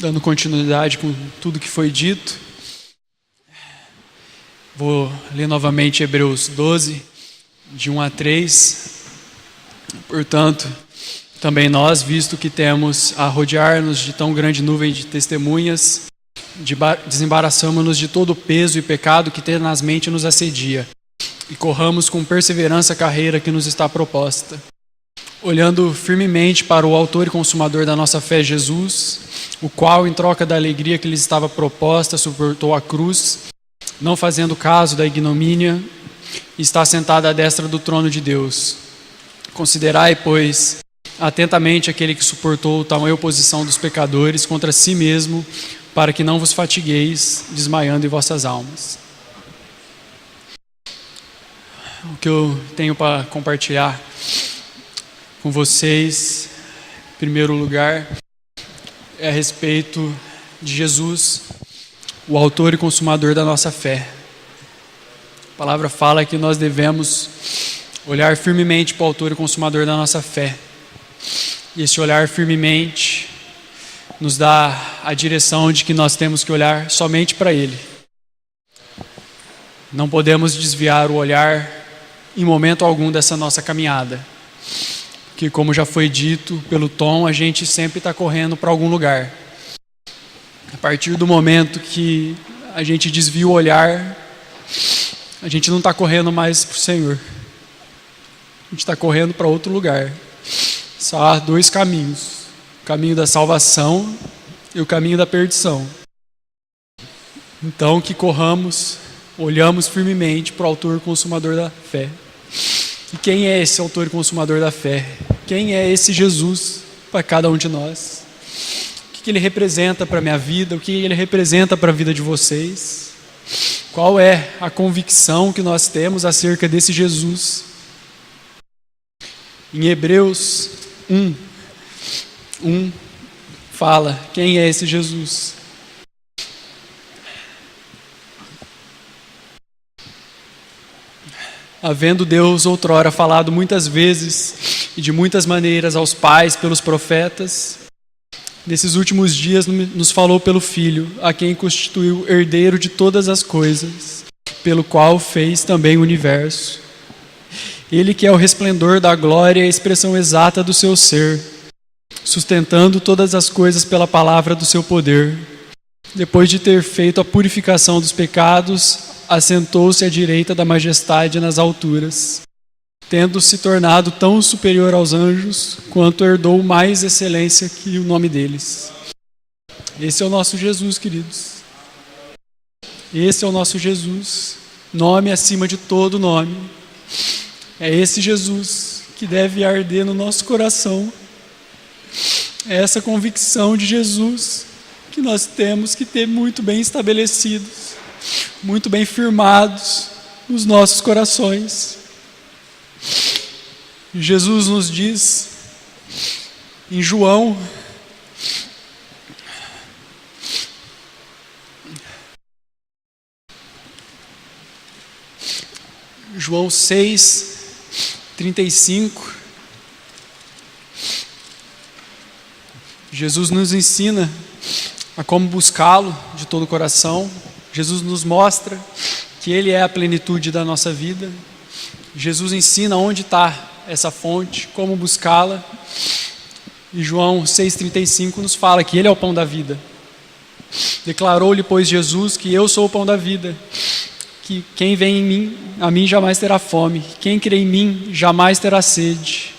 dando continuidade com tudo que foi dito, vou ler novamente Hebreus 12, de 1 a 3. Portanto, também nós, visto que temos a rodear-nos de tão grande nuvem de testemunhas, desembaraçamo-nos de todo o peso e pecado que tenazmente nos assedia, e corramos com perseverança a carreira que nos está proposta, olhando firmemente para o autor e consumador da nossa fé, Jesus, o qual, em troca da alegria que lhes estava proposta, suportou a cruz, não fazendo caso da ignomínia, e está sentado à destra do trono de Deus. Considerai, pois, atentamente aquele que suportou tamanha oposição dos pecadores contra si mesmo, para que não vos fatigueis, desmaiando em vossas almas. O que eu tenho para compartilhar com vocês, em primeiro lugar, é a respeito de Jesus, o autor e consumador da nossa fé. A palavra fala que nós devemos olhar firmemente para o autor e consumador da nossa fé. E esse olhar firmemente nos dá a direção de que nós temos que olhar somente para Ele. Não podemos desviar o olhar em momento algum dessa nossa caminhada. Que, como já foi dito pelo Tom, a gente sempre está correndo para algum lugar. A partir do momento que a gente desvia o olhar, a gente não está correndo mais para o Senhor. A gente está correndo para outro lugar. Só há dois caminhos: o caminho da salvação e o caminho da perdição. Então, que corramos, olhamos firmemente para o autor e consumador da fé. E quem é esse autor e consumador da fé? Quem é esse Jesus para cada um de nós? O que ele representa para a minha vida? O que ele representa para a vida de vocês? Qual é a convicção que nós temos acerca desse Jesus? Em Hebreus 1 fala, quem é esse Jesus? Havendo Deus outrora falado muitas vezes e de muitas maneiras aos pais pelos profetas, nesses últimos dias nos falou pelo Filho, a quem constituiu herdeiro de todas as coisas, pelo qual fez também o universo. Ele que é o resplendor da glória e a expressão exata do seu ser, sustentando todas as coisas pela palavra do seu poder. Depois de ter feito a purificação dos pecados, assentou-se à direita da majestade nas alturas, tendo se tornado tão superior aos anjos, quanto herdou mais excelência que o nome deles. Esse é o nosso Jesus, queridos. Esse é o nosso Jesus, nome acima de todo nome. É esse Jesus que deve arder no nosso coração. É essa convicção de Jesus que nós temos que ter muito bem estabelecidos, muito bem firmados nos nossos corações. Jesus nos diz em João, João 6:35, Jesus nos ensina a como buscá-lo de todo o coração. Jesus nos mostra que Ele é a plenitude da nossa vida. Jesus ensina onde está essa fonte, como buscá-la. E João 6,35 nos fala que Ele é o pão da vida. Declarou-lhe, pois, Jesus que eu sou o pão da vida, que quem vem em mim, a mim jamais terá fome, quem crê em mim jamais terá sede.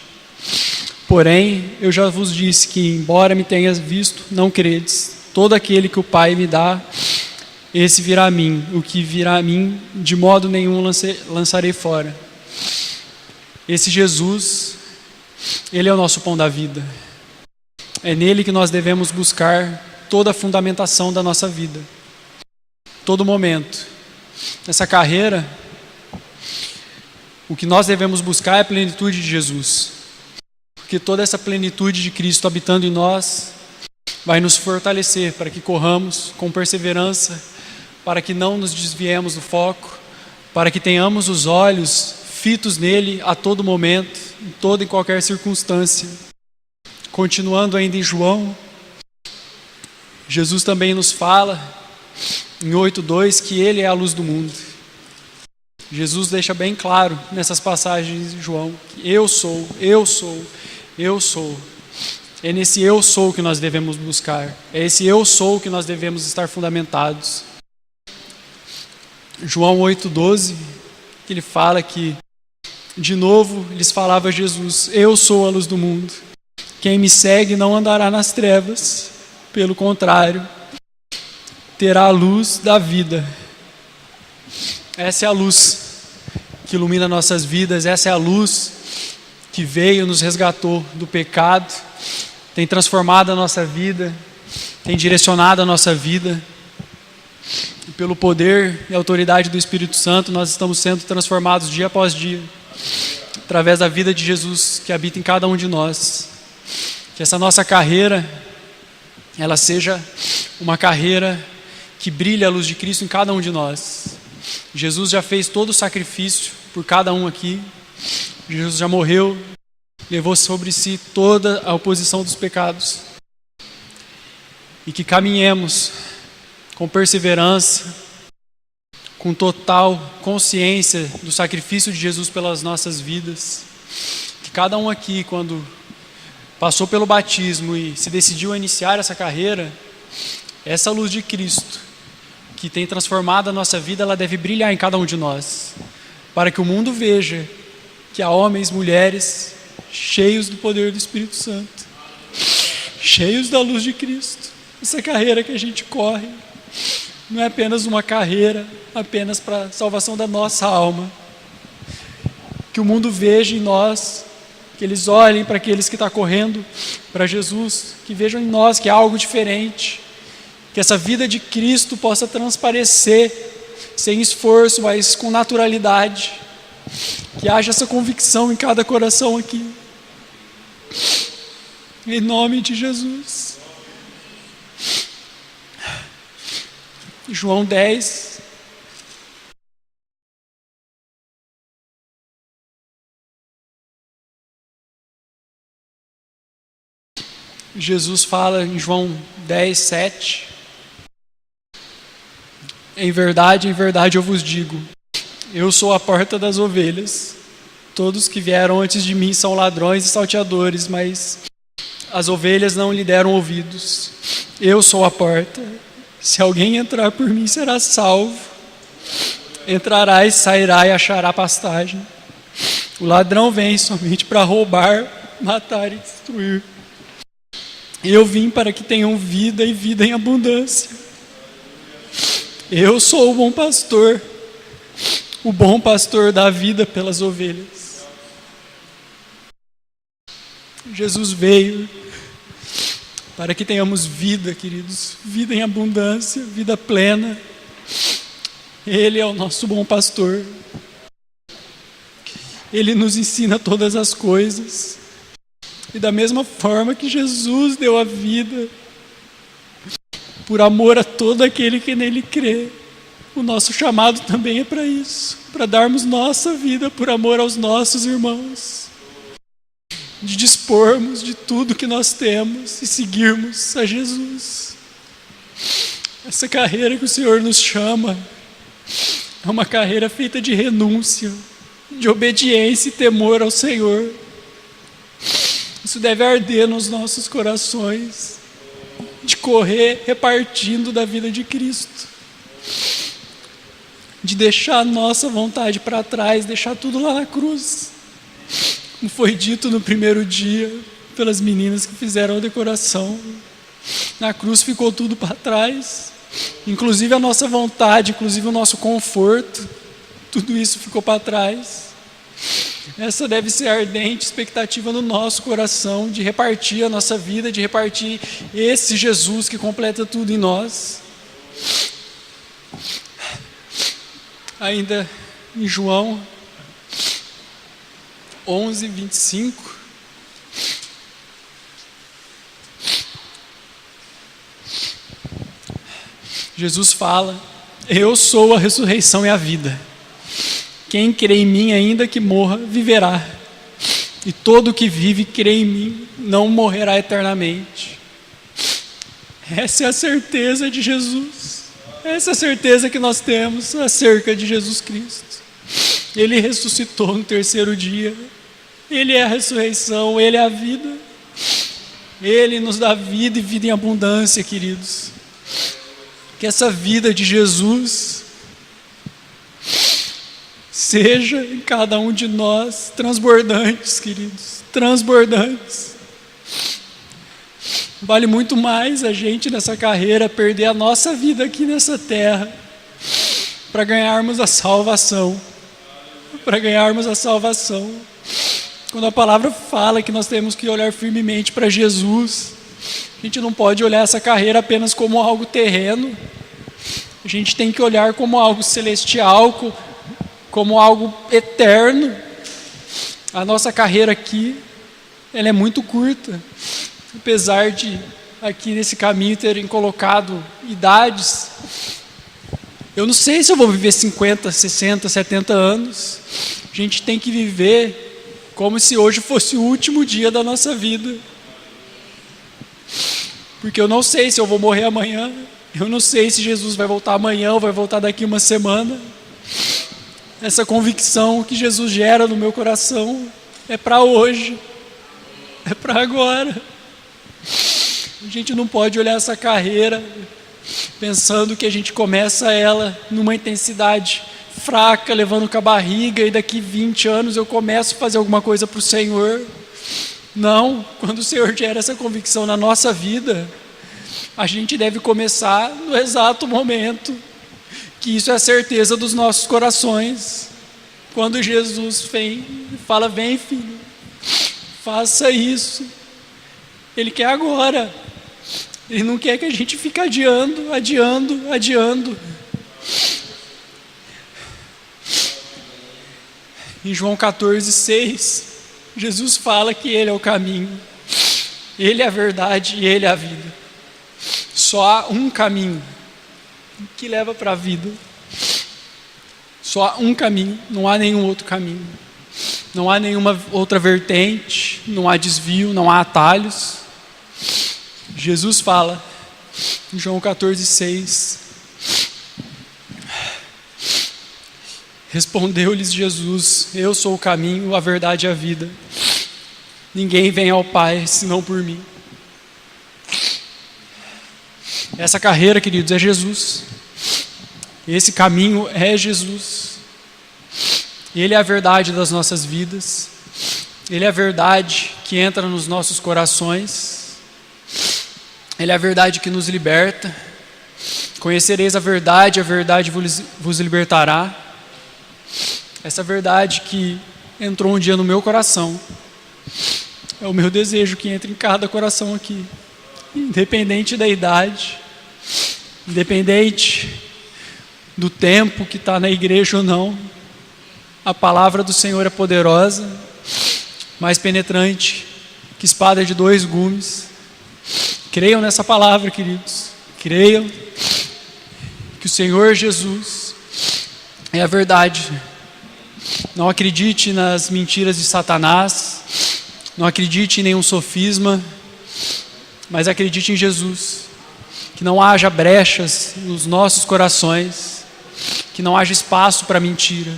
Porém, eu já vos disse que, embora me tenhas visto, não credes. Todo aquele que o Pai me dá, esse virá a mim. O que virá a mim, de modo nenhum lançarei fora. Esse Jesus, Ele é o nosso pão da vida. É nele que nós devemos buscar toda a fundamentação da nossa vida. Todo momento. Nessa carreira, o que nós devemos buscar é a plenitude de Jesus. Porque toda essa plenitude de Cristo habitando em nós vai nos fortalecer para que corramos com perseverança, para que não nos desviemos do foco, para que tenhamos os olhos fitos nele a todo momento, em toda e qualquer circunstância. Continuando ainda em João, Jesus também nos fala em 8:2 que Ele é a luz do mundo. Jesus deixa bem claro nessas passagens de João que eu sou, eu sou, eu sou. É nesse eu sou que nós devemos buscar. É esse eu sou que nós devemos estar fundamentados. João 8:12, que ele fala que, de novo, lhes falava Jesus, eu sou a luz do mundo. Quem me segue não andará nas trevas, pelo contrário, terá a luz da vida. Essa é a luz que ilumina nossas vidas, essa é a luz que veio, nos resgatou do pecado, tem transformado a nossa vida, tem direcionado a nossa vida. E pelo poder e autoridade do Espírito Santo, nós estamos sendo transformados dia após dia, através da vida de Jesus que habita em cada um de nós. Que essa nossa carreira, ela seja uma carreira que brilha a luz de Cristo em cada um de nós. Jesus já fez todo o sacrifício por cada um aqui. Jesus já morreu, levou sobre si toda a oposição dos pecados. E que caminhemos com perseverança, com total consciência do sacrifício de Jesus pelas nossas vidas. Que cada um aqui, quando passou pelo batismo e se decidiu a iniciar essa carreira, essa luz de Cristo, que tem transformado a nossa vida, ela deve brilhar em cada um de nós, para que o mundo veja que há homens, mulheres, cheios do poder do Espírito Santo, cheios da luz de Cristo. Essa carreira que a gente corre não é apenas uma carreira, apenas para a salvação da nossa alma. Que o mundo veja em nós, que eles olhem para aqueles que estão correndo para Jesus, que vejam em nós que há algo diferente, que essa vida de Cristo possa transparecer, sem esforço, mas com naturalidade, que haja essa convicção em cada coração aqui, em nome de Jesus. João 10, Jesus fala em João 10, 7, em verdade eu vos digo, eu sou a porta das ovelhas. Todos que vieram antes de mim são ladrões e salteadores, mas as ovelhas não lhe deram ouvidos. Eu sou a porta. Se alguém entrar por mim, será salvo. Entrará e sairá e achará pastagem. O ladrão vem somente para roubar, matar e destruir. Eu vim para que tenham vida e vida em abundância. Eu sou o bom pastor. O bom pastor dá vida pelas ovelhas. Jesus veio para que tenhamos vida, queridos, vida em abundância, vida plena. Ele é o nosso bom pastor. Ele nos ensina todas as coisas. E da mesma forma que Jesus deu a vida, por amor a todo aquele que nele crê, o nosso chamado também é para isso, para darmos nossa vida por amor aos nossos irmãos, de dispormos de tudo que nós temos e seguirmos a Jesus. Essa carreira que o Senhor nos chama é uma carreira feita de renúncia, de obediência e temor ao Senhor. Isso deve arder nos nossos corações, de correr repartindo da vida de Cristo, de deixar a nossa vontade para trás, deixar tudo lá na cruz. Como foi dito no primeiro dia pelas meninas que fizeram a decoração, na cruz ficou tudo para trás, inclusive a nossa vontade, inclusive o nosso conforto, tudo isso ficou para trás. Essa deve ser a ardente expectativa no nosso coração, de repartir a nossa vida, de repartir esse Jesus que completa tudo em nós. Ainda em João 11, 25, Jesus fala: eu sou a ressurreição e a vida. Quem crê em mim, ainda que morra, viverá. E todo que vive e crê em mim não morrerá eternamente. Essa é a certeza de Jesus. Essa é a certeza que nós temos acerca de Jesus Cristo. Ele ressuscitou no terceiro dia. Ele é a ressurreição, Ele é a vida. Ele nos dá vida e vida em abundância, queridos. Que essa vida de Jesus seja em cada um de nós transbordantes, queridos, transbordantes. Vale muito mais a gente nessa carreira perder a nossa vida aqui nessa terra para ganharmos a salvação. Para ganharmos a salvação. Quando a palavra fala que nós temos que olhar firmemente para Jesus, a gente não pode olhar essa carreira apenas como algo terreno. A gente tem que olhar como algo celestial, como algo eterno. A nossa carreira aqui, ela é muito curta. Apesar de aqui nesse caminho terem colocado idades, eu não sei se eu vou viver 50, 60, 70 anos. A gente tem que viver como se hoje fosse o último dia da nossa vida. Porque eu não sei se eu vou morrer amanhã. Eu não sei se Jesus vai voltar amanhã ou vai voltar daqui uma semana. Essa convicção que Jesus gera no meu coração é para hoje. É para agora. A gente não pode olhar essa carreira pensando que a gente começa ela numa intensidade fraca, levando com a barriga, e daqui 20 anos eu começo a fazer alguma coisa para o Senhor. Não, quando o Senhor gera essa convicção na nossa vida, a gente deve começar no exato momento, que isso é a certeza dos nossos corações. Quando Jesus vem, fala: vem, filho, faça isso. Ele quer agora. Ele não quer que a gente fique adiando. Em João 14:6, Jesus fala que Ele é o caminho, Ele é a verdade e Ele é a vida. Só há um caminho que leva para a vida. Só há um caminho, não há nenhum outro caminho. Não há nenhuma outra vertente, não há desvio, não há atalhos. Jesus fala em João 14:6. Respondeu-lhes Jesus: eu sou o caminho, a verdade e a vida. Ninguém vem ao Pai senão por mim. Essa carreira, queridos, é Jesus. Esse caminho é Jesus. Ele é a verdade das nossas vidas. Ele é a verdade que entra nos nossos corações. Ele é a verdade que nos liberta. Conhecereis a verdade vos libertará. Essa verdade que entrou um dia no meu coração, é o meu desejo que entre em cada coração aqui, independente da idade, independente do tempo que está na igreja ou não. A palavra do Senhor é poderosa, mais penetrante que espada de 2 gumes. Creiam nessa palavra, queridos. Creiam que o Senhor Jesus é a verdade. Não acredite nas mentiras de Satanás. Não acredite em nenhum sofisma. Mas acredite em Jesus. Que não haja brechas nos nossos corações. Que não haja espaço para mentira.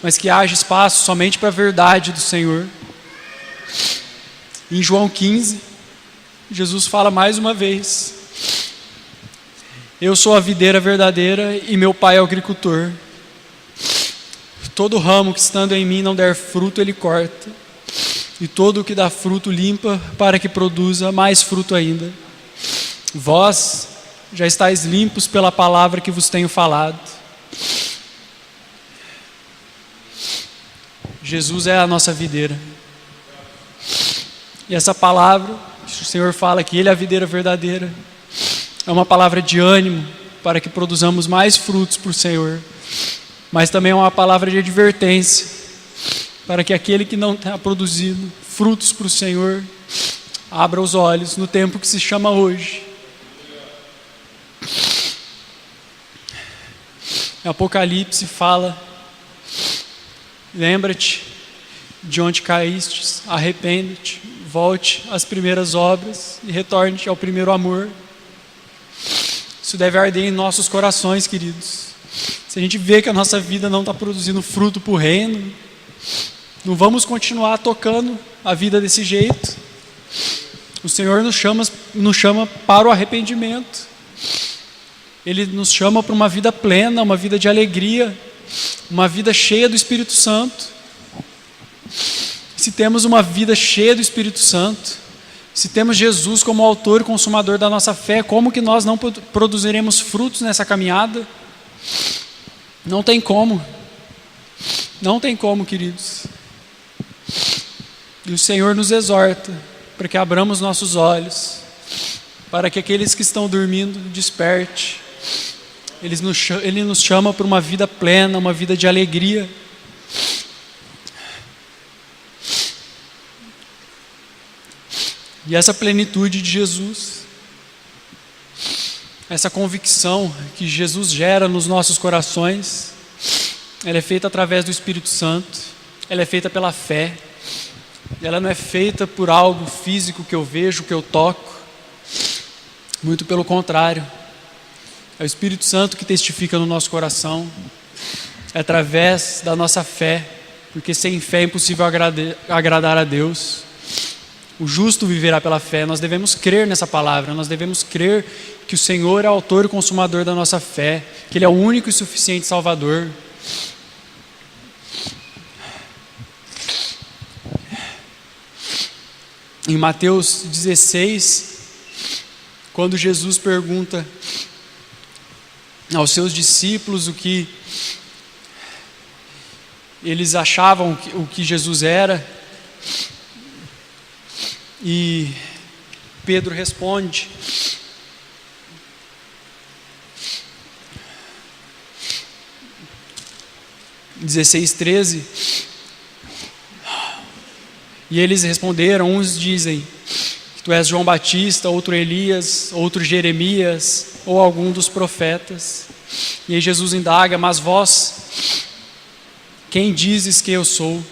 Mas que haja espaço somente para a verdade do Senhor. Em João 15, Jesus fala mais uma vez: eu sou a videira verdadeira e meu Pai é o agricultor. Todo ramo que estando em mim não der fruto, Ele corta. E todo o que dá fruto limpa, para que produza mais fruto ainda. Vós já estáis limpos pela palavra que vos tenho falado. Jesus é a nossa videira. E essa palavra, que o Senhor fala que Ele é a videira verdadeira, é uma palavra de ânimo para que produzamos mais frutos para o Senhor. Mas também é uma palavra de advertência para que aquele que não tenha produzido frutos para o Senhor abra os olhos no tempo que se chama hoje. Apocalipse fala: lembra-te de onde caíste, arrepende-te, volte às primeiras obras e retorne-te ao primeiro amor. Isso deve arder em nossos corações, queridos. Se a gente vê que a nossa vida não está produzindo fruto para o reino, não vamos continuar tocando a vida desse jeito. O Senhor nos chama para o arrependimento. Ele nos chama para uma vida plena, uma vida de alegria, uma vida cheia do Espírito Santo. Se temos uma vida cheia do Espírito Santo, se temos Jesus como autor e consumador da nossa fé, como que nós não produziremos frutos nessa caminhada? Não tem como. Não tem como, queridos. E o Senhor nos exorta para que abramos nossos olhos, para que aqueles que estão dormindo desperte. Ele nos chama para uma vida plena, uma vida de alegria. E essa plenitude de Jesus, essa convicção que Jesus gera nos nossos corações, ela é feita através do Espírito Santo, ela é feita pela fé, ela não é feita por algo físico que eu vejo, que eu toco, muito pelo contrário, é o Espírito Santo que testifica no nosso coração, é através da nossa fé, porque sem fé é impossível agradar a Deus. O justo viverá pela fé. Nós devemos crer nessa palavra, nós devemos crer que o Senhor é o autor e consumador da nossa fé, que Ele é o único e suficiente Salvador. Em Mateus 16, quando Jesus pergunta aos seus discípulos o que eles achavam o que Jesus era, e Pedro responde, em 16:13, e eles responderam, uns dizem que tu és João Batista, outro Elias, outro Jeremias, ou algum dos profetas. E aí Jesus indaga, mas vós, quem dizes que eu sou?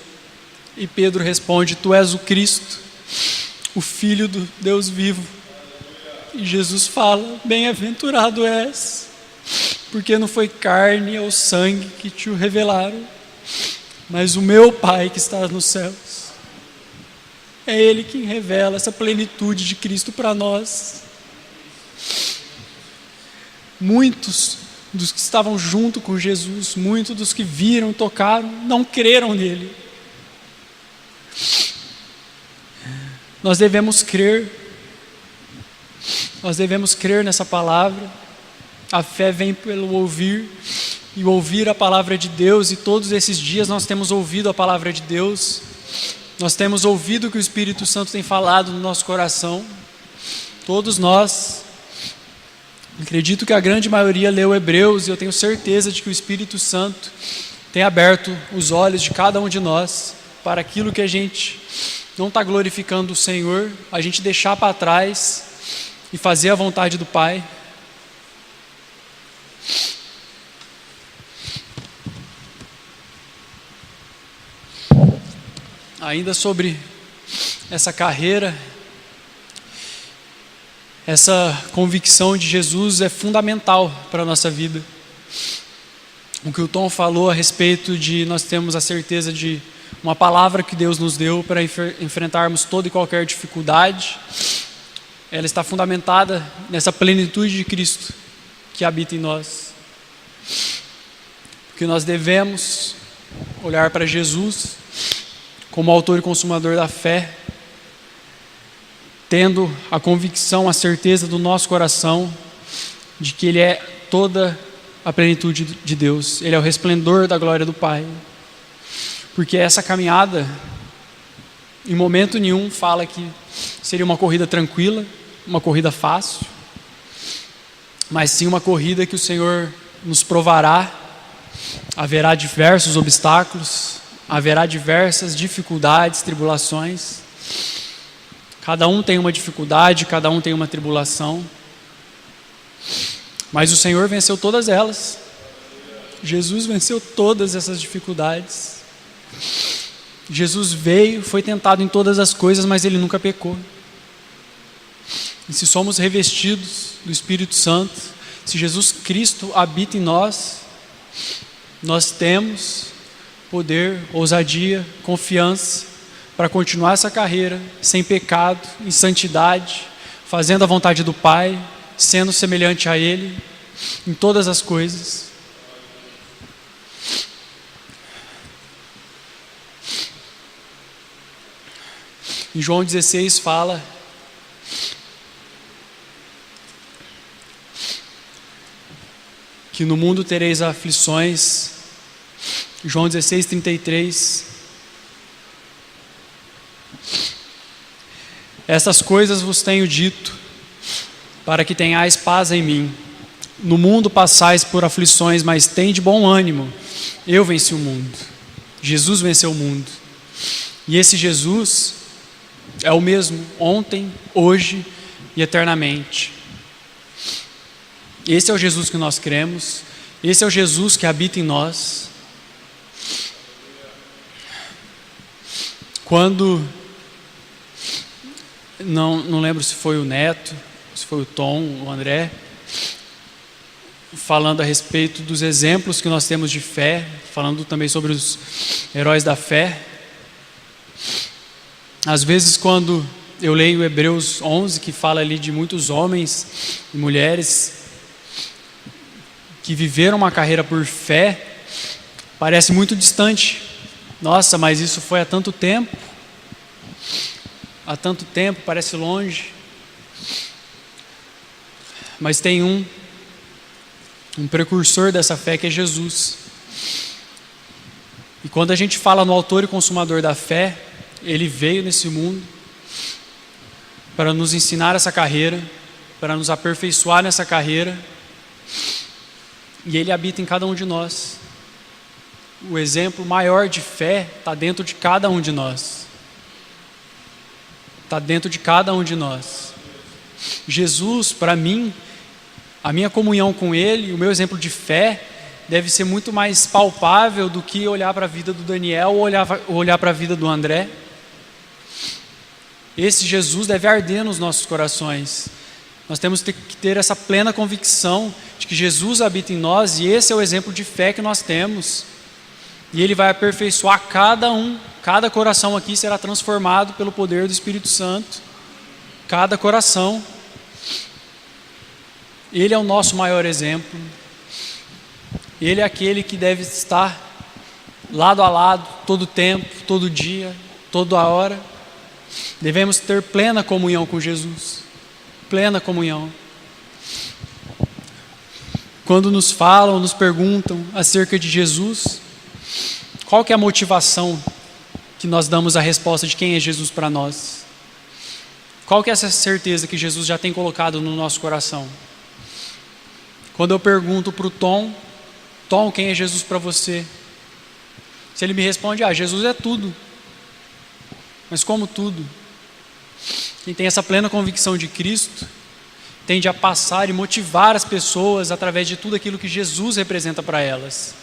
E Pedro responde, tu és o Cristo, o Filho do Deus vivo. E Jesus fala, bem-aventurado és, porque não foi carne ou sangue que te o revelaram, mas o meu Pai que está nos céus. É Ele quem revela essa plenitude de Cristo para nós. Muitos dos que estavam junto com Jesus, muitos dos que viram, tocaram, não creram nele. Nós devemos crer nessa palavra. A fé vem pelo ouvir, e ouvir a palavra de Deus, e todos esses dias nós temos ouvido a palavra de Deus, nós temos ouvido o que o Espírito Santo tem falado no nosso coração, todos nós. Acredito que a grande maioria leu Hebreus, e eu tenho certeza de que o Espírito Santo tem aberto os olhos de cada um de nós para aquilo que a gente não está glorificando o Senhor, a gente deixar para trás e fazer a vontade do Pai. Ainda sobre essa carreira, essa convicção de Jesus é fundamental para a nossa vida. O que o Tom falou a respeito de nós temos a certeza de uma palavra que Deus nos deu para enfrentarmos toda e qualquer dificuldade, ela está fundamentada nessa plenitude de Cristo que habita em nós. Porque nós devemos olhar para Jesus como autor e consumador da fé, tendo a convicção, a certeza do nosso coração de que Ele é toda a plenitude de Deus, Ele é o resplendor da glória do Pai. Porque essa caminhada, em momento nenhum, fala que seria uma corrida tranquila, uma corrida fácil, mas sim uma corrida que o Senhor nos provará. Haverá diversos obstáculos, haverá diversas dificuldades, tribulações. Cada um tem uma dificuldade, cada um tem uma tribulação, mas o Senhor venceu todas elas. Jesus venceu todas essas dificuldades. Jesus veio, foi tentado em todas as coisas, mas Ele nunca pecou. E se somos revestidos do Espírito Santo, Se Jesus Cristo habita em nós, nós temos poder, ousadia, confiança para continuar essa carreira sem pecado, em santidade, fazendo a vontade do Pai, sendo semelhante a Ele em todas as coisas. Em João 16 fala que no mundo tereis aflições. João 16, 33. Essas coisas vos tenho dito, para que tenhais paz em mim. No mundo passais por aflições, mas tende bom ânimo. Eu venci o mundo. Jesus venceu o mundo. E esse Jesus é o mesmo ontem, hoje e eternamente. Esse é o Jesus que nós cremos. Esse é o Jesus que habita em nós. Quando, não lembro se foi o Neto, se foi o Tom, o André, falando a respeito dos exemplos que nós temos de fé, falando também sobre os heróis da fé. Às vezes, quando eu leio Hebreus 11, que fala ali de muitos homens e mulheres que viveram uma carreira por fé, parece muito distante. Nossa, mas isso foi há tanto tempo. Há tanto tempo, parece longe. Mas tem um precursor dessa fé que é Jesus. E quando a gente fala no autor e consumador da fé, ele veio nesse mundo para nos ensinar essa carreira, para nos aperfeiçoar nessa carreira, e ele habita em cada um de nós. O exemplo maior de fé está dentro de cada um de nós. Está dentro de cada um de nós. Jesus, para mim, a minha comunhão com Ele, o meu exemplo de fé, deve ser muito mais palpável do que olhar para a vida do Daniel ou olhar para a vida do André. Esse Jesus deve arder nos nossos corações. Nós temos que ter essa plena convicção de que Jesus habita em nós, e esse é o exemplo de fé que nós temos. E Ele vai aperfeiçoar cada um, cada coração aqui será transformado pelo poder do Espírito Santo. Cada coração. Ele é o nosso maior exemplo. Ele é aquele que deve estar lado a lado, todo tempo, todo dia, toda hora. Devemos ter plena comunhão com Jesus. Plena comunhão. Quando nos falam, nos perguntam acerca de Jesus, qual que é a motivação que nós damos a resposta de quem é Jesus para nós? Qual que é essa certeza que Jesus já tem colocado no nosso coração? Quando eu pergunto para o Tom, quem é Jesus para você? Se ele me responde, Jesus é tudo. Mas como tudo? Quem tem essa plena convicção de Cristo, tende a passar e motivar as pessoas através de tudo aquilo que Jesus representa para elas.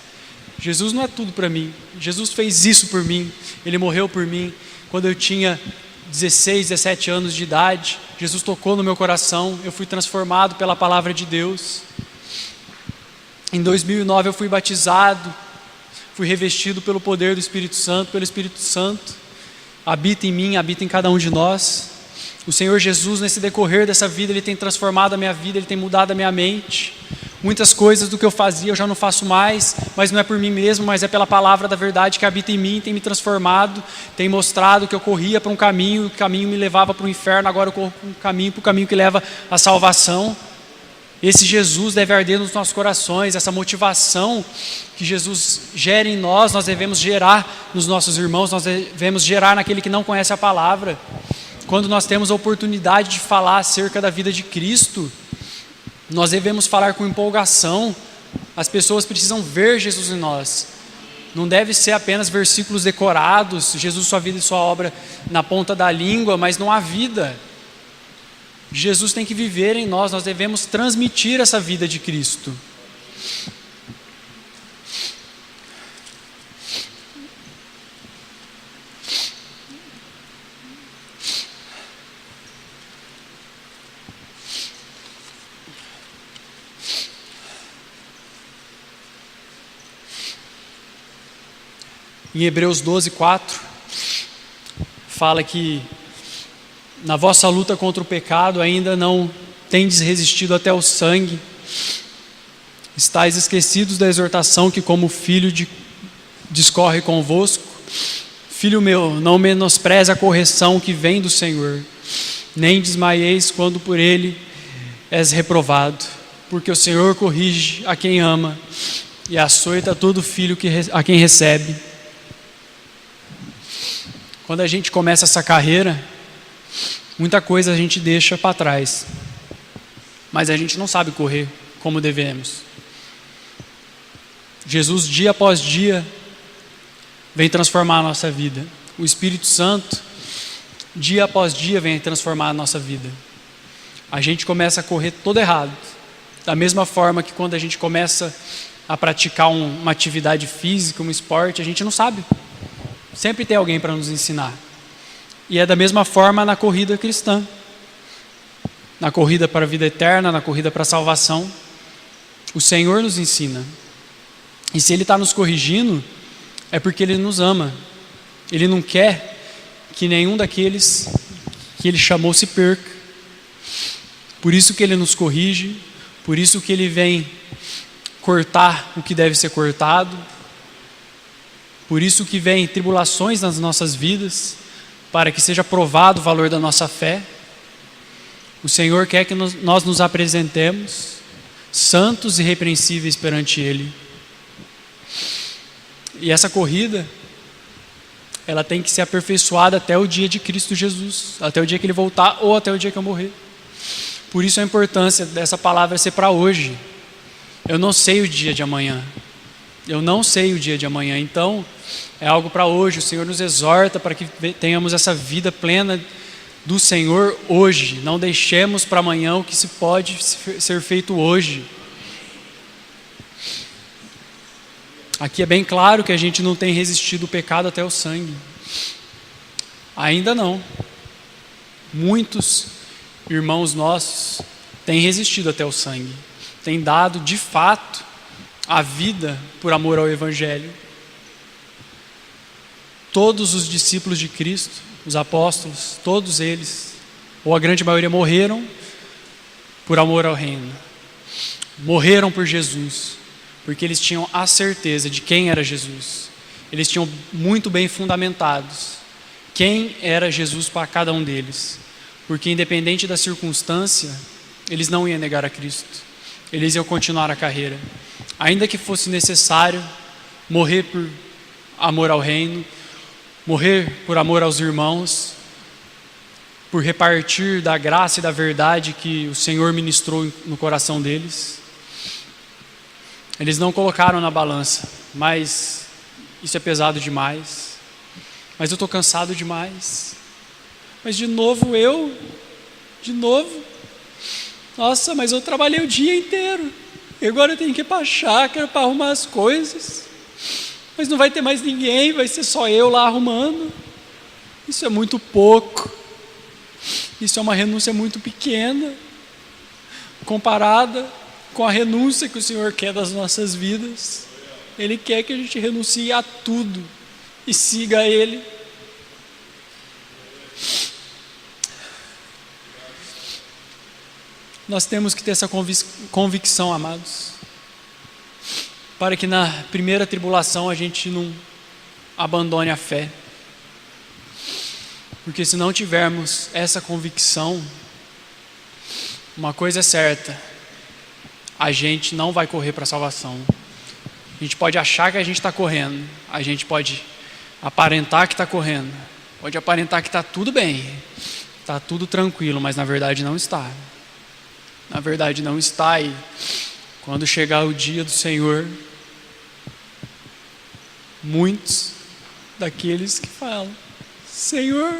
Jesus não é tudo para mim. Jesus fez isso por mim. Ele morreu por mim. Quando eu tinha 16, 17 anos de idade, Jesus tocou no meu coração. Eu fui transformado pela palavra de Deus. Em 2009 eu fui batizado. Fui revestido pelo poder do Espírito Santo, pelo Espírito Santo. Habita em mim, habita em cada um de nós. O Senhor Jesus, nesse decorrer dessa vida, Ele tem transformado a minha vida, Ele tem mudado a minha mente. Muitas coisas do que eu fazia eu já não faço mais, mas não é por mim mesmo, mas é pela palavra da verdade que habita em mim, tem me transformado, tem mostrado que eu corria para um caminho, o caminho me levava para o inferno, agora eu corro para o caminho que leva à salvação. Esse Jesus deve arder nos nossos corações, essa motivação que Jesus gera em nós devemos gerar nos nossos irmãos, nós devemos gerar naquele que não conhece a palavra. Quando nós temos a oportunidade de falar acerca da vida de Cristo, nós devemos falar com empolgação. As pessoas precisam ver Jesus em nós. Não deve ser apenas versículos decorados, Jesus, sua vida e sua obra na ponta da língua, mas não há vida. Jesus tem que viver em nós devemos transmitir essa vida de Cristo. Em Hebreus 12:4, fala que na vossa luta contra o pecado ainda não tendes resistido até o sangue. Estais esquecidos da exortação que como filho discorre convosco. Filho meu, não menospreze a correção que vem do Senhor, nem desmaieis quando por ele és reprovado, porque o Senhor corrige a quem ama e açoita todo filho a quem recebe. Quando a gente começa essa carreira, muita coisa a gente deixa para trás, mas a gente não sabe correr como devemos. Jesus, dia após dia, vem transformar a nossa vida. O Espírito Santo, dia após dia, vem transformar a nossa vida. A gente começa a correr todo errado. Da mesma forma que quando a gente começa a praticar uma atividade física, um esporte, a gente não sabe. Sempre tem alguém para nos ensinar. E é da mesma forma na corrida cristã. Na corrida para a vida eterna, na corrida para a salvação. O Senhor nos ensina. E se Ele está nos corrigindo, é porque Ele nos ama. Ele não quer que nenhum daqueles que Ele chamou se perca. Por isso que Ele nos corrige, por isso que Ele vem cortar o que deve ser cortado, por isso que vem tribulações nas nossas vidas, para que seja provado o valor da nossa fé. O Senhor quer que nós nos apresentemos santos e irrepreensíveis perante Ele. E essa corrida, ela tem que ser aperfeiçoada até o dia de Cristo Jesus, até o dia que Ele voltar ou até o dia que eu morrer. Por isso a importância dessa palavra ser para hoje. Eu não sei o dia de amanhã. Eu não sei o dia de amanhã. Então, é algo para hoje. O Senhor nos exorta para que tenhamos essa vida plena do Senhor hoje. Não deixemos para amanhã o que se pode ser feito hoje. Aqui é bem claro que a gente não tem resistido o pecado até o sangue. Ainda não. Muitos irmãos nossos têm resistido até o sangue. Têm dado, de fato, a vida por amor ao Evangelho. Todos os discípulos de Cristo, os apóstolos, todos eles, ou a grande maioria, morreram por amor ao reino. Morreram por Jesus, porque eles tinham a certeza de quem era Jesus. Eles tinham muito bem fundamentados quem era Jesus para cada um deles. Porque independente da circunstância, eles não iam negar a Cristo. Eles iam continuar a carreira. Ainda que fosse necessário morrer por amor ao reino, morrer por amor aos irmãos, por repartir da graça e da verdade que o Senhor ministrou no coração deles. Eles não colocaram na balança, mas isso é pesado demais. Mas eu estou cansado demais. Mas de novo. Nossa, mas eu trabalhei o dia inteiro. E agora eu tenho que ir para a chácara para arrumar as coisas. Mas não vai ter mais ninguém, vai ser só eu lá arrumando. Isso é muito pouco. Isso é uma renúncia muito pequena, comparada com a renúncia que o Senhor quer das nossas vidas. Ele quer que a gente renuncie a tudo e siga Ele. Nós temos que ter essa convicção, amados, para que na primeira tribulação a gente não abandone a fé. Porque se não tivermos essa convicção, uma coisa é certa: a gente não vai correr para a salvação. A gente pode achar que a gente está correndo, a gente pode aparentar que está correndo, pode aparentar que está tudo bem, está tudo tranquilo, mas na verdade não está. Na verdade não está. E quando chegar o dia do Senhor, muitos daqueles que falam: Senhor,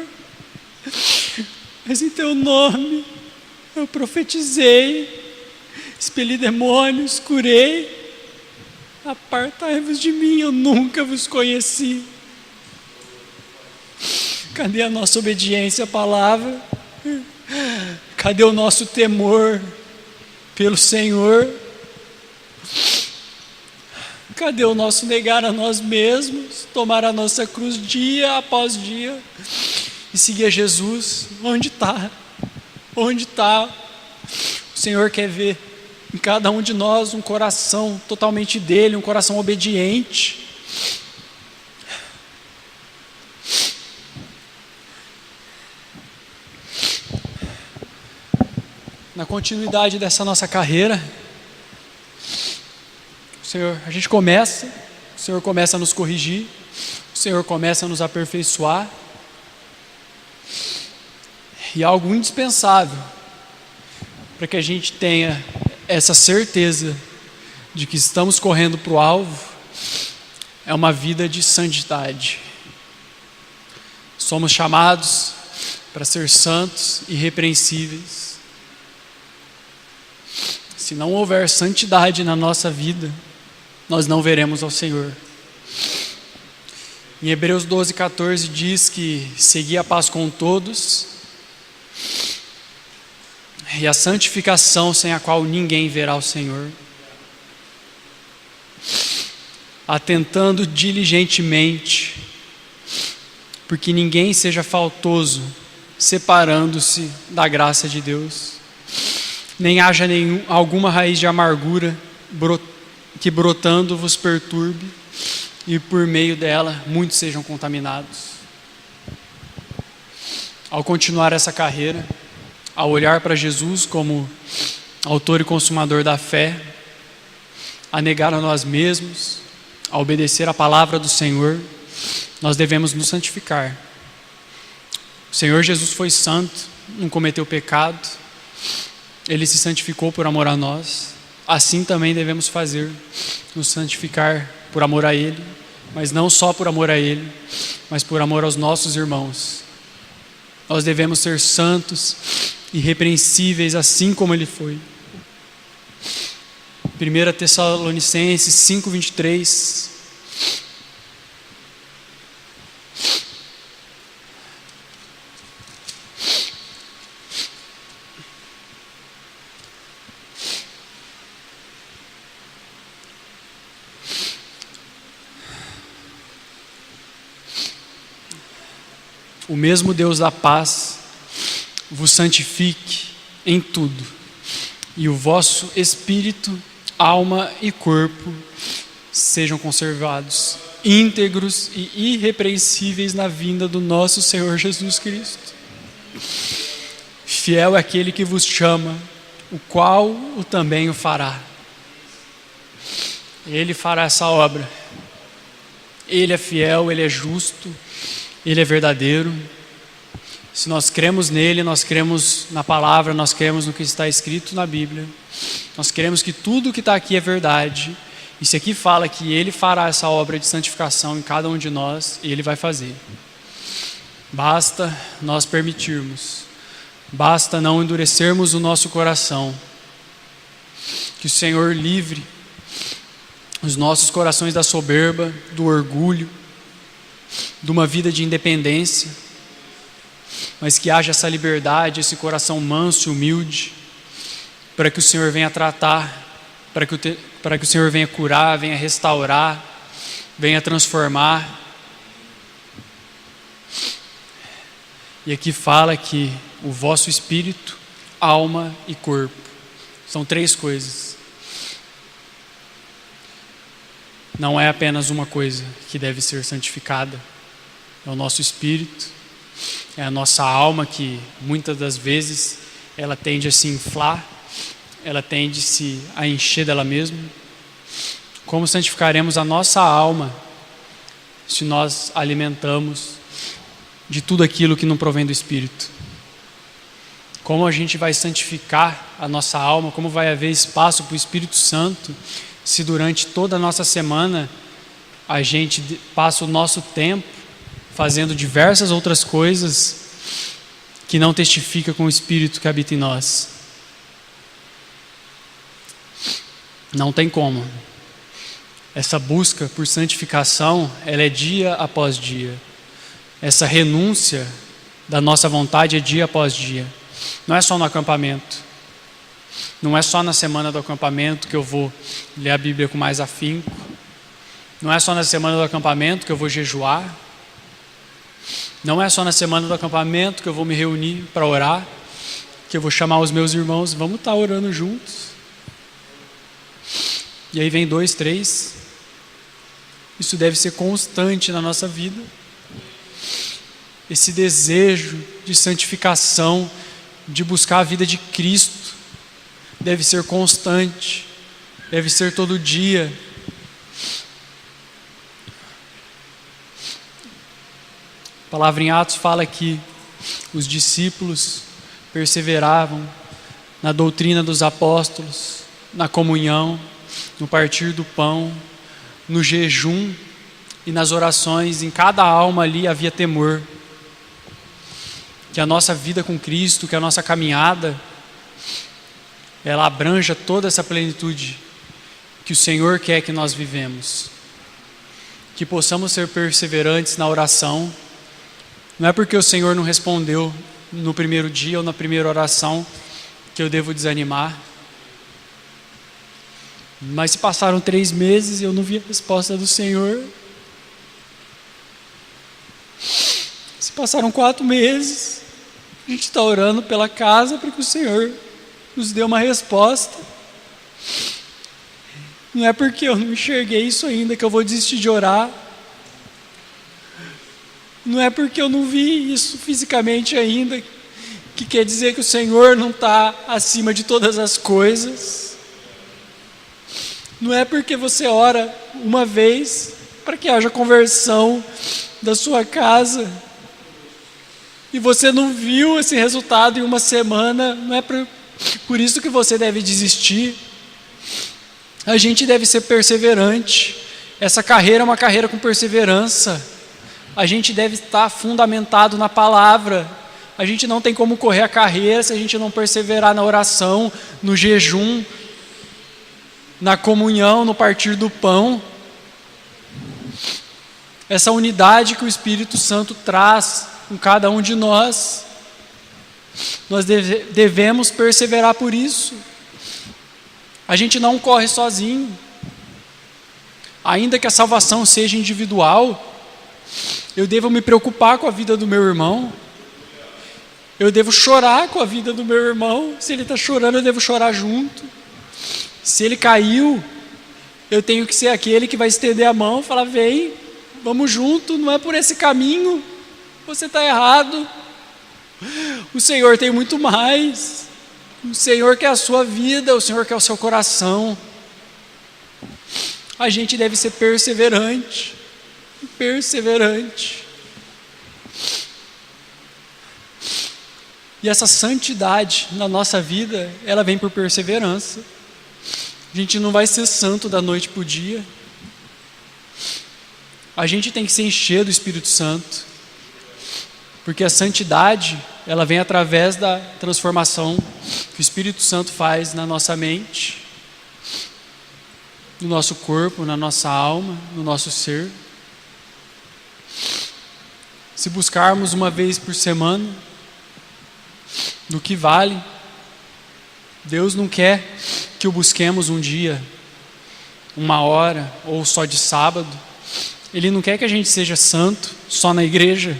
mas em teu nome eu profetizei, expeli demônios, curei, apartai-vos de mim, eu nunca vos conheci. Cadê a nossa obediência à palavra? Cadê o nosso temor pelo Senhor? Cadê o nosso negar a nós mesmos, tomar a nossa cruz dia após dia e seguir a Jesus? Onde está? Onde está? O Senhor quer ver em cada um de nós um coração totalmente dele, um coração obediente. Na continuidade dessa nossa carreira, Senhor, a gente começa, o Senhor começa a nos corrigir, o Senhor começa a nos aperfeiçoar, e algo indispensável para que a gente tenha essa certeza de que estamos correndo para o alvo é uma vida de santidade. Somos chamados para ser santos e irrepreensíveis. Se não houver santidade na nossa vida, nós não veremos ao Senhor. Em Hebreus 12:14 diz que segui a paz com todos e a santificação sem a qual ninguém verá o Senhor, atentando diligentemente, porque ninguém seja faltoso, separando-se da graça de Deus, nem haja alguma raiz de amargura que brotando vos perturbe, e por meio dela muitos sejam contaminados. Ao continuar essa carreira, ao olhar para Jesus como autor e consumador da fé, a negar a nós mesmos, a obedecer a palavra do Senhor, nós devemos nos santificar. O Senhor Jesus foi santo, não cometeu pecado, Ele se santificou por amor a nós. Assim também devemos fazer, nos santificar por amor a Ele, mas não só por amor a Ele, mas por amor aos nossos irmãos. Nós devemos ser santos, irrepreensíveis, assim como Ele foi. 1 Tessalonicenses 5:23. O mesmo Deus da paz vos santifique em tudo, e o vosso espírito, alma e corpo sejam conservados íntegros e irrepreensíveis na vinda do nosso Senhor Jesus Cristo. Fiel é aquele que vos chama, o qual o também o fará. Ele fará essa obra. Ele é fiel, Ele é justo, Ele é verdadeiro. Se nós cremos nele, nós cremos na palavra, nós cremos no que está escrito na Bíblia. Nós cremos que tudo que está aqui é verdade. E se aqui fala que Ele fará essa obra de santificação em cada um de nós, Ele vai fazer. Basta nós permitirmos. Basta não endurecermos o nosso coração. Que o Senhor livre os nossos corações da soberba, do orgulho, de uma vida de independência, mas que haja essa liberdade, esse coração manso e humilde, para que o Senhor venha tratar, para que o Senhor venha curar, venha restaurar, venha transformar. E aqui fala que o vosso espírito, alma e corpo, são 3 coisas. Não é apenas uma coisa que deve ser santificada. É o nosso espírito, é a nossa alma que muitas das vezes ela tende a se inflar, ela tende a encher dela mesma. Como santificaremos a nossa alma se nós alimentamos de tudo aquilo que não provém do Espírito? Como a gente vai santificar a nossa alma? Como vai haver espaço para o Espírito Santo se durante toda a nossa semana a gente passa o nosso tempo fazendo diversas outras coisas que não testifica com o Espírito que habita em nós? Não tem como. Essa busca por santificação, ela é dia após dia. Essa renúncia da nossa vontade é dia após dia. Não é só no acampamento. Não é só na semana do acampamento que eu vou ler a Bíblia com mais afinco. Não é só na semana do acampamento que eu vou jejuar. Não é só na semana do acampamento que eu vou me reunir para orar, que eu vou chamar os meus irmãos, vamos estar orando juntos. E aí vem 2, 3. Isso deve ser constante na nossa vida. Esse desejo de santificação, de buscar a vida de Cristo, deve ser constante, deve ser todo dia. A palavra em Atos fala que os discípulos perseveravam na doutrina dos apóstolos, na comunhão, no partir do pão, no jejum e nas orações. Em cada alma ali havia temor. Que a nossa vida com Cristo, que a nossa caminhada, ela abranja toda essa plenitude que o Senhor quer que nós vivemos. Que possamos ser perseverantes na oração. Não é porque o Senhor não respondeu no primeiro dia ou na primeira oração que eu devo desanimar. Mas se passaram 3 meses e eu não vi a resposta do Senhor. Se passaram 4 meses, a gente está orando pela casa para que o Senhor nos dê uma resposta. Não é porque eu não enxerguei isso ainda que eu vou desistir de orar. Não é porque eu não vi isso fisicamente ainda que quer dizer que o Senhor não está acima de todas as coisas. Não é porque você ora uma vez para que haja conversão da sua casa e você não viu esse resultado em uma semana, não é por isso que você deve desistir. A gente deve ser perseverante. Essa carreira é uma carreira com perseverança. A gente deve estar fundamentado na palavra. A gente não tem como correr a carreira se a gente não perseverar na oração, no jejum, na comunhão, no partir do pão. Essa unidade que o Espírito Santo traz com cada um de nós, nós devemos perseverar por isso. A gente não corre sozinho. Ainda que a salvação seja individual, eu devo me preocupar com a vida do meu irmão. Eu devo chorar com a vida do meu irmão. Se ele está chorando, eu devo chorar junto. Se ele caiu, eu tenho que ser aquele que vai estender a mão e falar: vem, vamos junto, não é por esse caminho, você está errado. O Senhor tem muito mais. O Senhor quer a sua vida, o Senhor quer o seu coração. A gente deve ser perseverante. E essa santidade na nossa vida, ela vem por perseverança. A gente não vai ser santo da noite para o dia. A gente tem que se encher do Espírito Santo, porque a santidade, ela vem através da transformação que o Espírito Santo faz na nossa mente, no nosso corpo, na nossa alma, no nosso ser. Se buscarmos uma vez por semana, do que vale? Deus não quer que o busquemos um dia, 1 hora ou só de sábado. Ele não quer que a gente seja santo só na igreja,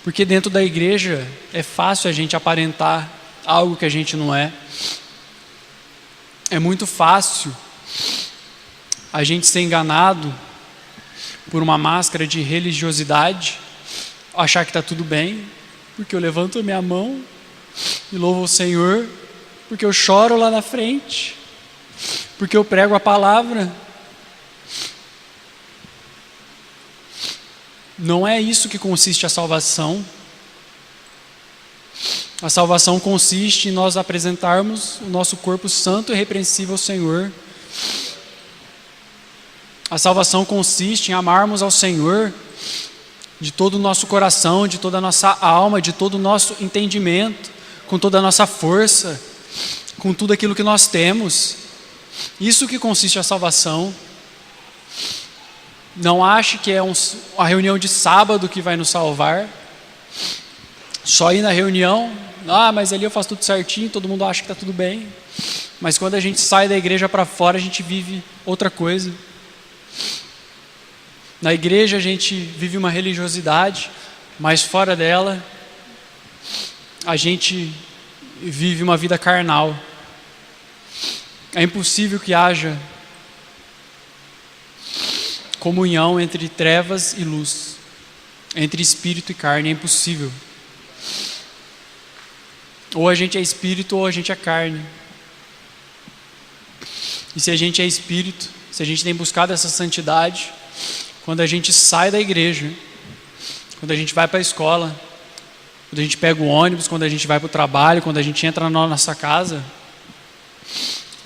porque dentro da igreja é fácil a gente aparentar algo que a gente não é. É muito fácil a gente ser enganado por uma máscara de religiosidade, achar que está tudo bem, porque eu levanto a minha mão e louvo o Senhor, porque eu choro lá na frente, porque eu prego a palavra. Não é isso que consiste a salvação. A salvação consiste em nós apresentarmos o nosso corpo santo e repreensível ao Senhor. A salvação consiste em amarmos ao Senhor de todo o nosso coração, de toda a nossa alma, de todo o nosso entendimento, com toda a nossa força, com tudo aquilo que nós temos. Isso que consiste a salvação. Não ache que é uma reunião de sábado que vai nos salvar. Só ir na reunião, mas ali eu faço tudo certinho, todo mundo acha que está tudo bem. mas quando a gente sai da igreja para fora, a gente vive outra coisa. Na igreja a gente vive uma religiosidade, mas fora dela a gente vive uma vida carnal. É impossível que haja comunhão entre trevas e luz, entre espírito e carne, é impossível. Ou a gente é espírito ou a gente é carne. E se a gente é espírito, se a gente tem buscado essa santidade, quando a gente sai da igreja, quando a gente vai para a escola, quando a gente pega o ônibus, quando a gente vai para o trabalho, quando a gente entra na nossa casa,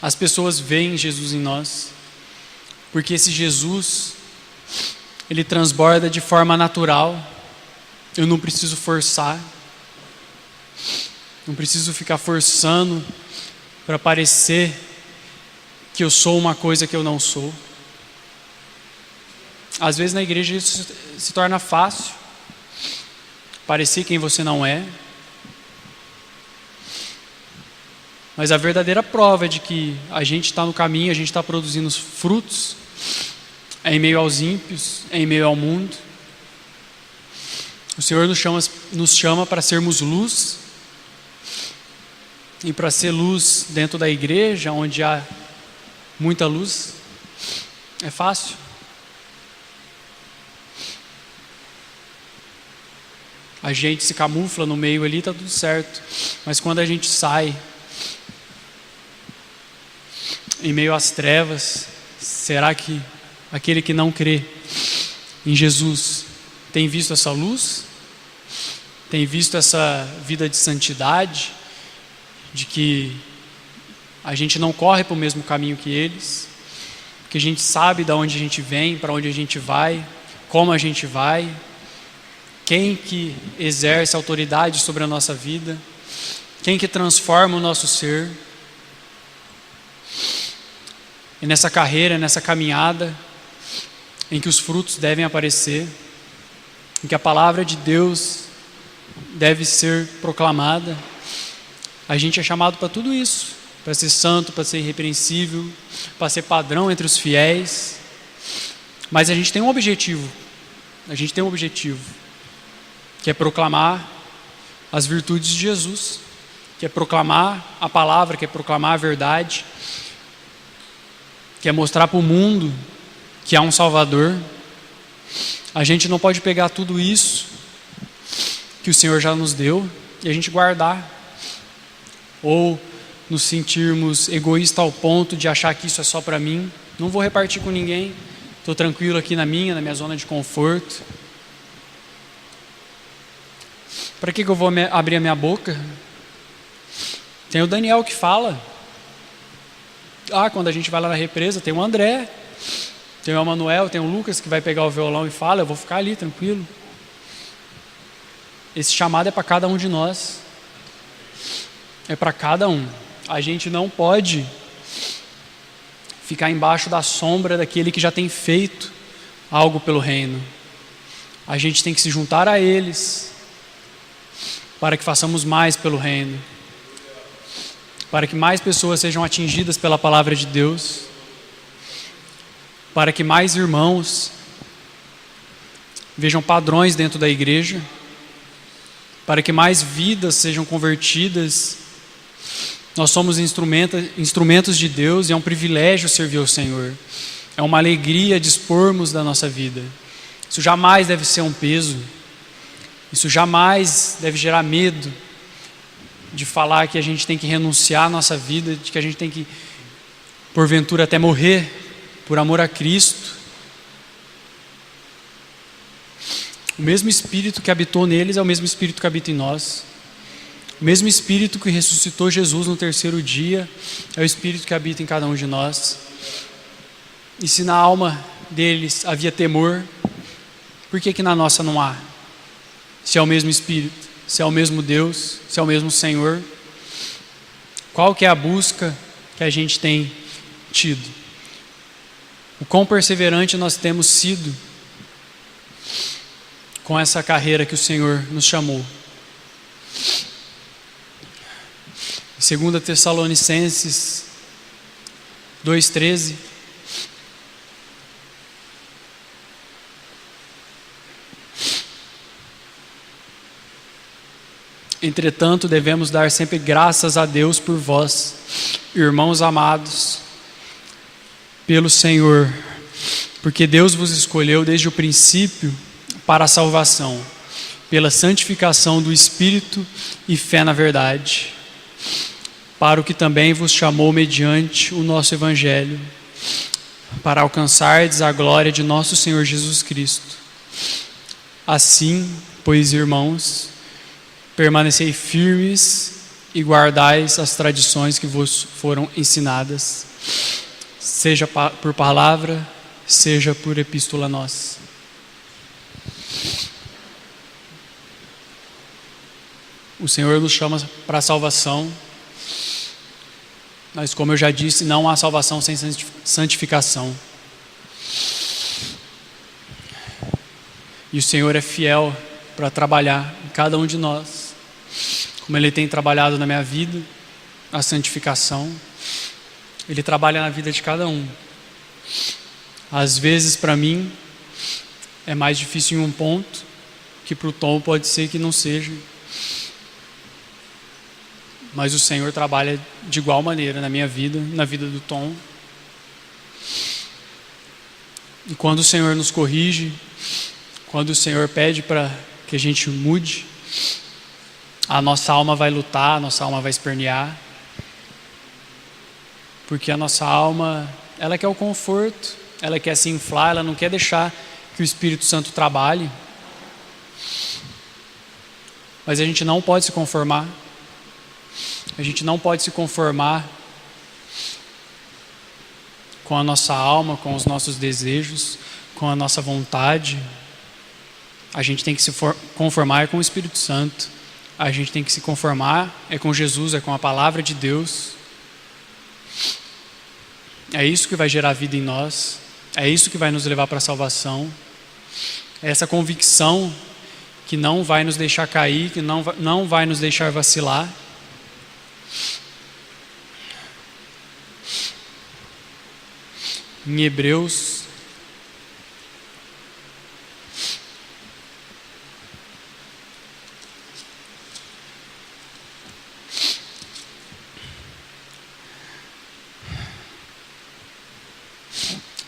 as pessoas veem Jesus em nós, porque esse Jesus, ele transborda de forma natural. Eu não preciso forçar, não preciso ficar forçando para parecer que eu sou uma coisa que eu não sou. Às vezes na igreja isso se torna fácil, parecer quem você não é. Mas a verdadeira prova de que a gente está no caminho, a gente está produzindo frutos, é em meio aos ímpios, é em meio ao mundo. O Senhor nos chama para sermos luz, e para ser luz dentro da igreja, onde há muita luz, é fácil. A gente se camufla no meio ali, está tudo certo. Mas quando a gente sai em meio às trevas, será que aquele que não crê em Jesus tem visto essa luz? Tem visto essa vida de santidade? De que a gente não corre para o mesmo caminho que eles? Que a gente sabe de onde a gente vem, para onde a gente vai, como a gente vai, quem que exerce autoridade sobre a nossa vida, quem que transforma o nosso ser. E nessa carreira, nessa caminhada, em que os frutos devem aparecer, em que a palavra de Deus deve ser proclamada, a gente é chamado para tudo isso, para ser santo, para ser irrepreensível, para ser padrão entre os fiéis. Mas a gente tem um objetivo, que é proclamar as virtudes de Jesus, que é proclamar a palavra, que é proclamar a verdade, que é mostrar para o mundo que há um Salvador. A gente não pode pegar tudo isso que o Senhor já nos deu e a gente guardar, ou nos sentirmos egoístas ao ponto de achar que isso é só para mim, não vou repartir com ninguém, estou tranquilo aqui na minha zona de conforto. Para que eu vou abrir a minha boca? Tem o Daniel que fala. Quando a gente vai lá na represa, tem o André, tem o Emanuel, tem o Lucas que vai pegar o violão e fala, eu vou ficar ali tranquilo. Esse chamado é para cada um de nós. É para cada um. A gente não pode ficar embaixo da sombra daquele que já tem feito algo pelo reino. A gente tem que se juntar a eles para que façamos mais pelo reino, para que mais pessoas sejam atingidas pela palavra de Deus, para que mais irmãos vejam padrões dentro da igreja, para que mais vidas sejam convertidas. Nós somos instrumentos de Deus e é um privilégio servir ao Senhor. É uma alegria dispormos da nossa vida. Isso jamais deve ser um peso. Isso jamais deve gerar medo de falar que a gente tem que renunciar à nossa vida, de que a gente tem que, porventura, até morrer por amor a Cristo. O mesmo Espírito que habitou neles é o mesmo Espírito que habita em nós. O mesmo Espírito que ressuscitou Jesus no terceiro dia é o Espírito que habita em cada um de nós. E se na alma deles havia temor, por que na nossa não há? Se é o mesmo Espírito, se é o mesmo Deus, se é o mesmo Senhor, qual que é a busca que a gente tem tido? O quão perseverante nós temos sido com essa carreira que o Senhor nos chamou. 2 Tessalonicenses 2:13. Entretanto, devemos dar sempre graças a Deus por vós, irmãos amados, pelo Senhor, porque Deus vos escolheu desde o princípio para a salvação, pela santificação do Espírito e fé na verdade, para o que também vos chamou mediante o nosso Evangelho, para alcançardes a glória de nosso Senhor Jesus Cristo. Assim, pois, irmãos, permanecei firmes e guardais as tradições que vos foram ensinadas, seja por palavra, seja por epístola nossa. O Senhor nos chama para a salvação, mas como eu já disse, não há salvação sem santificação. E o Senhor é fiel para trabalhar em cada um de nós, como Ele tem trabalhado na minha vida, a santificação. Ele trabalha na vida de cada um. Às vezes, para mim, é mais difícil em um ponto, que para o Tom pode ser que não seja. Mas o Senhor trabalha de igual maneira na minha vida, na vida do Tom. E quando o Senhor nos corrige, quando o Senhor pede para que a gente mude, a nossa alma vai lutar, a nossa alma vai espernear. Porque a nossa alma, ela quer o conforto, ela quer se inflar, ela não quer deixar que o Espírito Santo trabalhe. Mas a gente não pode se conformar. A gente não pode se conformar com a nossa alma, com os nossos desejos, com a nossa vontade. A gente tem que se conformar com o Espírito Santo. A gente tem que se conformar com Jesus, com a palavra de Deus. É isso que vai gerar vida em nós. É isso que vai nos levar para a salvação. É essa convicção que não vai nos deixar cair, que não vai nos deixar vacilar. Em Hebreus,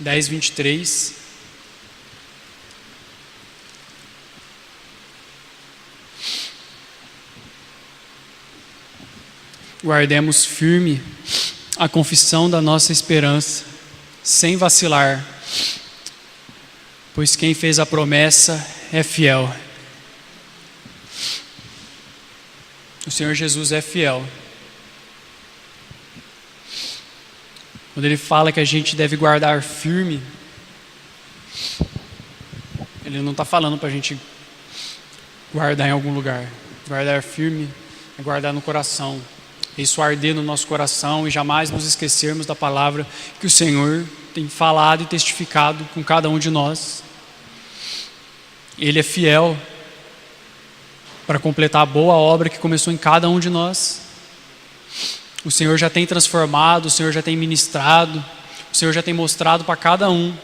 dez, 23, guardemos firme a confissão da nossa esperança, sem vacilar, pois quem fez a promessa é fiel. O Senhor Jesus é fiel. Quando Ele fala que a gente deve guardar firme, Ele não está falando para a gente guardar em algum lugar. Guardar firme é guardar no coração. Isso arder no nosso coração e jamais nos esquecermos da palavra que o Senhor tem falado e testificado com cada um de nós. Ele é fiel para completar a boa obra que começou em cada um de nós. O Senhor já tem transformado, o Senhor já tem ministrado, o Senhor já tem mostrado para cada um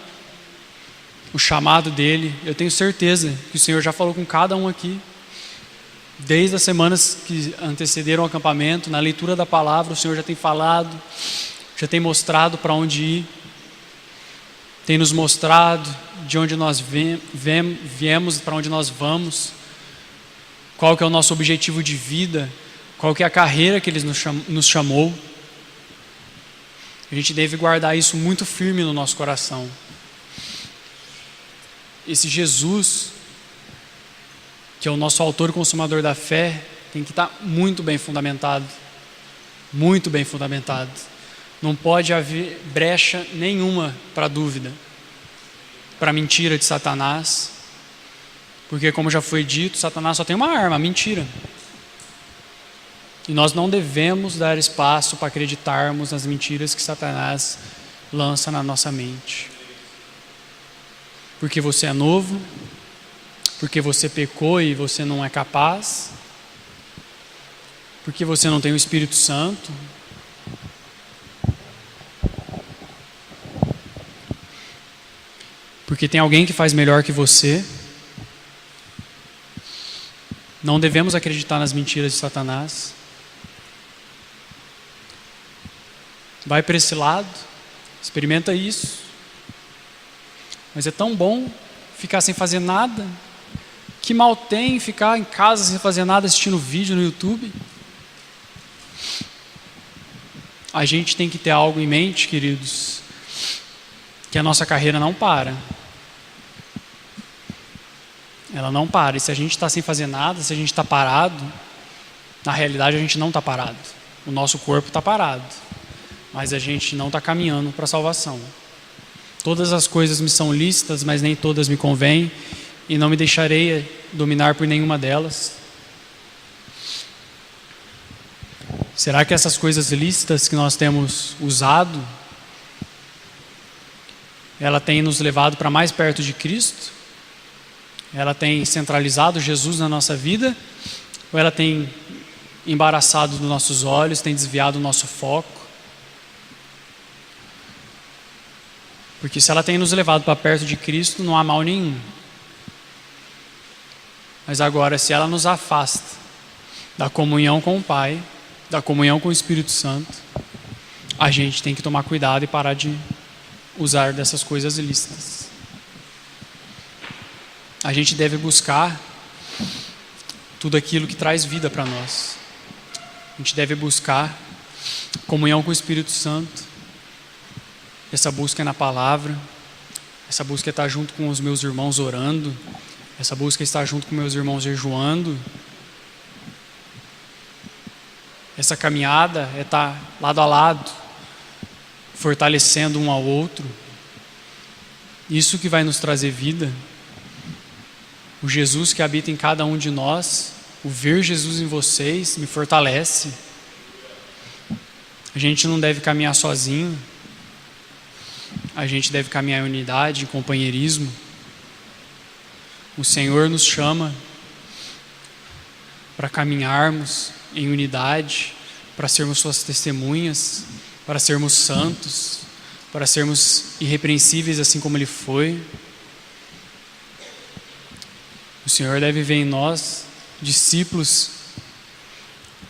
o chamado dele. Eu tenho certeza que o Senhor já falou com cada um aqui. Desde as semanas que antecederam o acampamento, na leitura da palavra, o Senhor já tem falado, já tem mostrado para onde ir, tem nos mostrado de onde nós viemos, para onde nós vamos, qual que é o nosso objetivo de vida, qual que é a carreira que Ele nos chamou. A gente deve guardar isso muito firme no nosso coração. Esse Jesus, que é o nosso autor e consumador da fé, tem que estar muito bem fundamentado. Muito bem fundamentado. Não pode haver brecha nenhuma para dúvida, para mentira de Satanás. Porque, como já foi dito, Satanás só tem uma arma, a mentira. E nós não devemos dar espaço para acreditarmos nas mentiras que Satanás lança na nossa mente. Porque você é novo, porque você pecou e você não é capaz, porque você não tem o Espírito Santo. porque tem alguém que faz melhor que você. Não devemos acreditar nas mentiras de Satanás. Vai para esse lado, experimenta isso. Mas é tão bom ficar sem fazer nada. Que mal tem ficar em casa sem fazer nada, assistindo vídeo no YouTube? A gente tem que ter algo em mente, queridos, que a nossa carreira não para. Ela não para. E se a gente está sem fazer nada, se a gente está parado, na realidade a gente não está parado. O nosso corpo está parado, mas a gente não está caminhando para a salvação. Todas as coisas me são lícitas, mas nem todas me convêm, e não me deixarei dominar por nenhuma delas. Será que essas coisas lícitas que nós temos usado, ela tem nos levado para mais perto de Cristo? Ela tem centralizado Jesus na nossa vida? Ou ela tem embaraçado os nossos olhos, tem desviado o nosso foco? Porque se ela tem nos levado para perto de Cristo, não há mal nenhum. Mas agora, se ela nos afasta da comunhão com o Pai, da comunhão com o Espírito Santo, a gente tem que tomar cuidado e parar de usar dessas coisas ilícitas. A gente deve buscar tudo aquilo que traz vida para nós. A gente deve buscar comunhão com o Espírito Santo. Essa busca é na palavra. Essa busca é estar junto com os meus irmãos orando. Essa busca é estar junto com meus irmãos jejuando. Essa caminhada é estar lado a lado, fortalecendo um ao outro. Isso que vai nos trazer vida. O Jesus que habita em cada um de nós, o ver Jesus em vocês, me fortalece. A gente não deve caminhar sozinho. A gente deve caminhar em unidade, em companheirismo. O Senhor nos chama para caminharmos em unidade, para sermos suas testemunhas, para sermos santos, para sermos irrepreensíveis assim como Ele foi. O Senhor deve ver em nós discípulos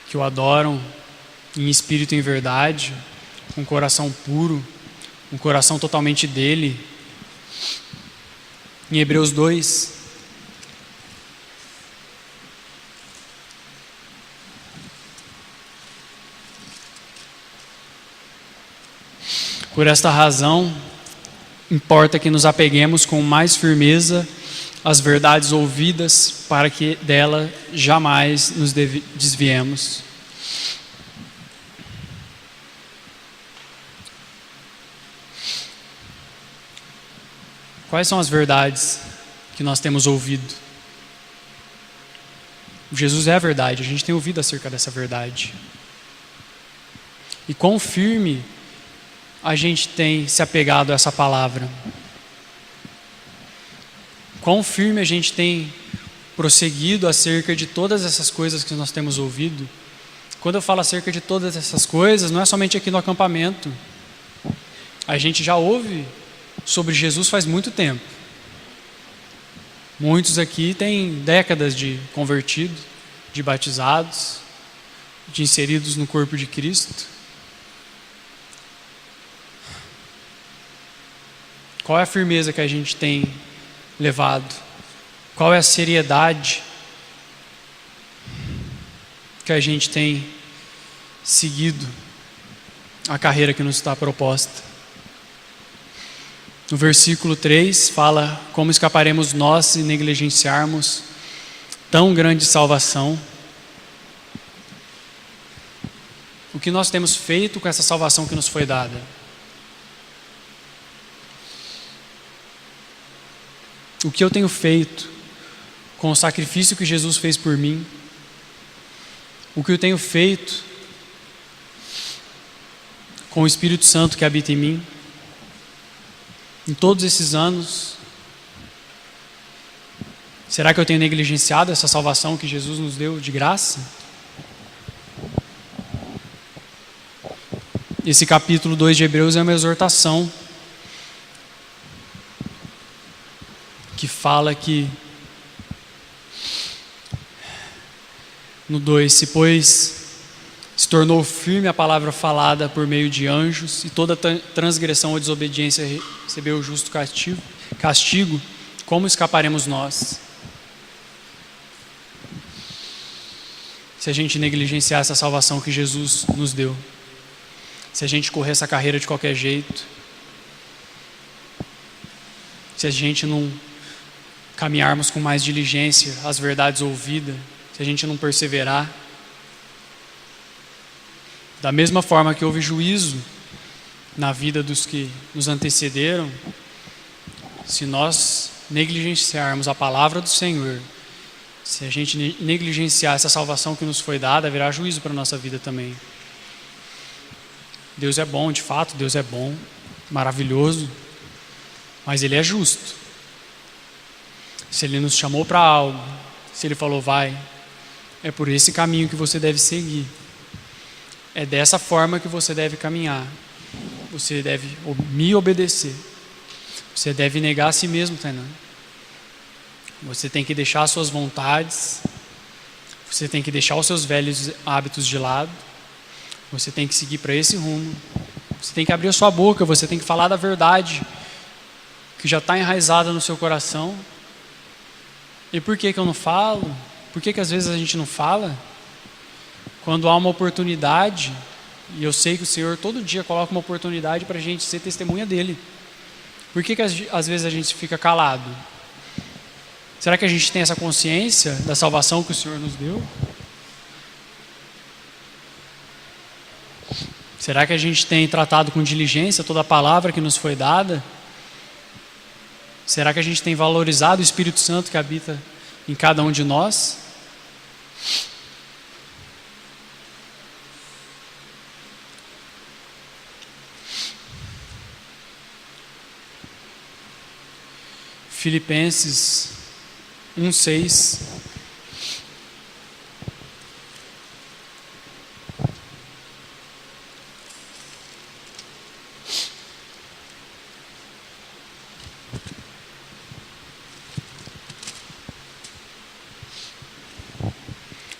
que o adoram em espírito e em verdade, com um coração puro, um coração totalmente dele. Em Hebreus 2, por esta razão, importa que nos apeguemos com mais firmeza às verdades ouvidas, para que dela jamais nos desviemos. Quais são as verdades que nós temos ouvido? Jesus é a verdade, a gente tem ouvido acerca dessa verdade. E quão firme a gente tem se apegado a essa palavra? Quão firme a gente tem prosseguido acerca de todas essas coisas que nós temos ouvido? Quando eu falo acerca de todas essas coisas, não é somente aqui no acampamento. A gente já ouve sobre Jesus faz muito tempo. Muitos aqui têm décadas de convertido, de batizados, de inseridos no corpo de Cristo. Qual é a firmeza que a gente tem levado? Qual é a seriedade que a gente tem seguido a carreira que nos está proposta? No versículo 3 fala como escaparemos nós se negligenciarmos tão grande salvação. O que nós temos feito com essa salvação que nos foi dada? O que eu tenho feito com o sacrifício que Jesus fez por mim? O que eu tenho feito com o Espírito Santo que habita em mim? Em todos esses anos, será que eu tenho negligenciado essa salvação que Jesus nos deu de graça? Esse capítulo 2 de Hebreus é uma exortação que fala que, no 2, se tornou firme a palavra falada por meio de anjos, e toda transgressão ou desobediência recebeu o justo castigo, como escaparemos nós? Se a gente negligenciar essa salvação que Jesus nos deu, se a gente correr essa carreira de qualquer jeito, se a gente não caminharmos com mais diligência as verdades ouvidas, se a gente não perseverar, da mesma forma que houve juízo na vida dos que nos antecederam, se nós negligenciarmos a palavra do Senhor, se a gente negligenciar essa salvação que nos foi dada, haverá juízo para a nossa vida também. Deus é bom, de fato, Deus é bom, maravilhoso, mas Ele é justo. Se Ele nos chamou para algo, se Ele falou vai, é por esse caminho que você deve seguir. É dessa forma que você deve caminhar. Você deve me obedecer. Você deve negar a si mesmo, Tainá. Você tem que deixar as suas vontades. Você tem que deixar os seus velhos hábitos de lado. Você tem que seguir para esse rumo. Você tem que abrir a sua boca. Você tem que falar da verdade que já está enraizada no seu coração. E por que eu não falo? Por que às vezes a gente não fala? Quando há uma oportunidade, e eu sei que o Senhor todo dia coloca uma oportunidade para a gente ser testemunha dEle. Por que às vezes a gente fica calado? Será que a gente tem essa consciência da salvação que o Senhor nos deu? Será que a gente tem tratado com diligência toda a palavra que nos foi dada? Será que a gente tem valorizado o Espírito Santo que habita em cada um de nós? Filipenses 1:6.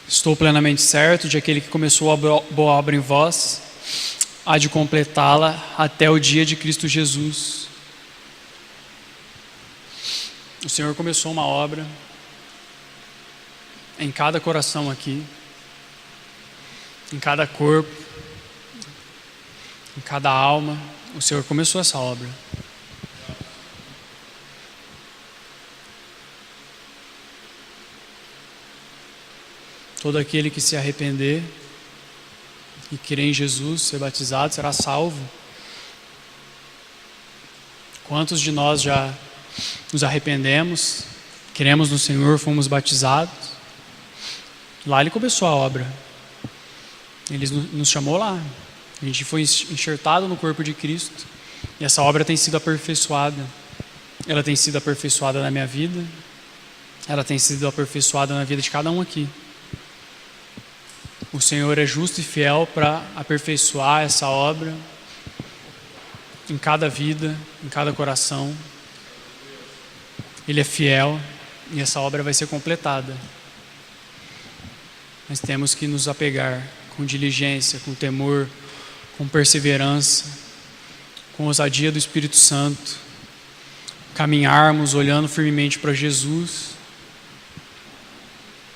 Estou plenamente certo de aquele que começou a boa obra em vós, há de completá-la até o dia de Cristo Jesus. O Senhor começou uma obra em cada coração aqui, em cada corpo, em cada alma. O Senhor começou essa obra. Todo aquele que se arrepender e crer em Jesus, ser batizado, será salvo. Quantos de nós já nos arrependemos, cremos no Senhor, fomos batizados? Lá Ele começou a obra. Ele nos chamou lá. A gente foi enxertado no corpo de Cristo. E essa obra tem sido aperfeiçoada. Ela tem sido aperfeiçoada na minha vida. Ela tem sido aperfeiçoada na vida de cada um aqui. O Senhor é justo e fiel para aperfeiçoar essa obra em cada vida, em cada coração. Ele é fiel e essa obra vai ser completada. Mas temos que nos apegar com diligência, com temor, com perseverança, com ousadia do Espírito Santo, caminharmos olhando firmemente para Jesus.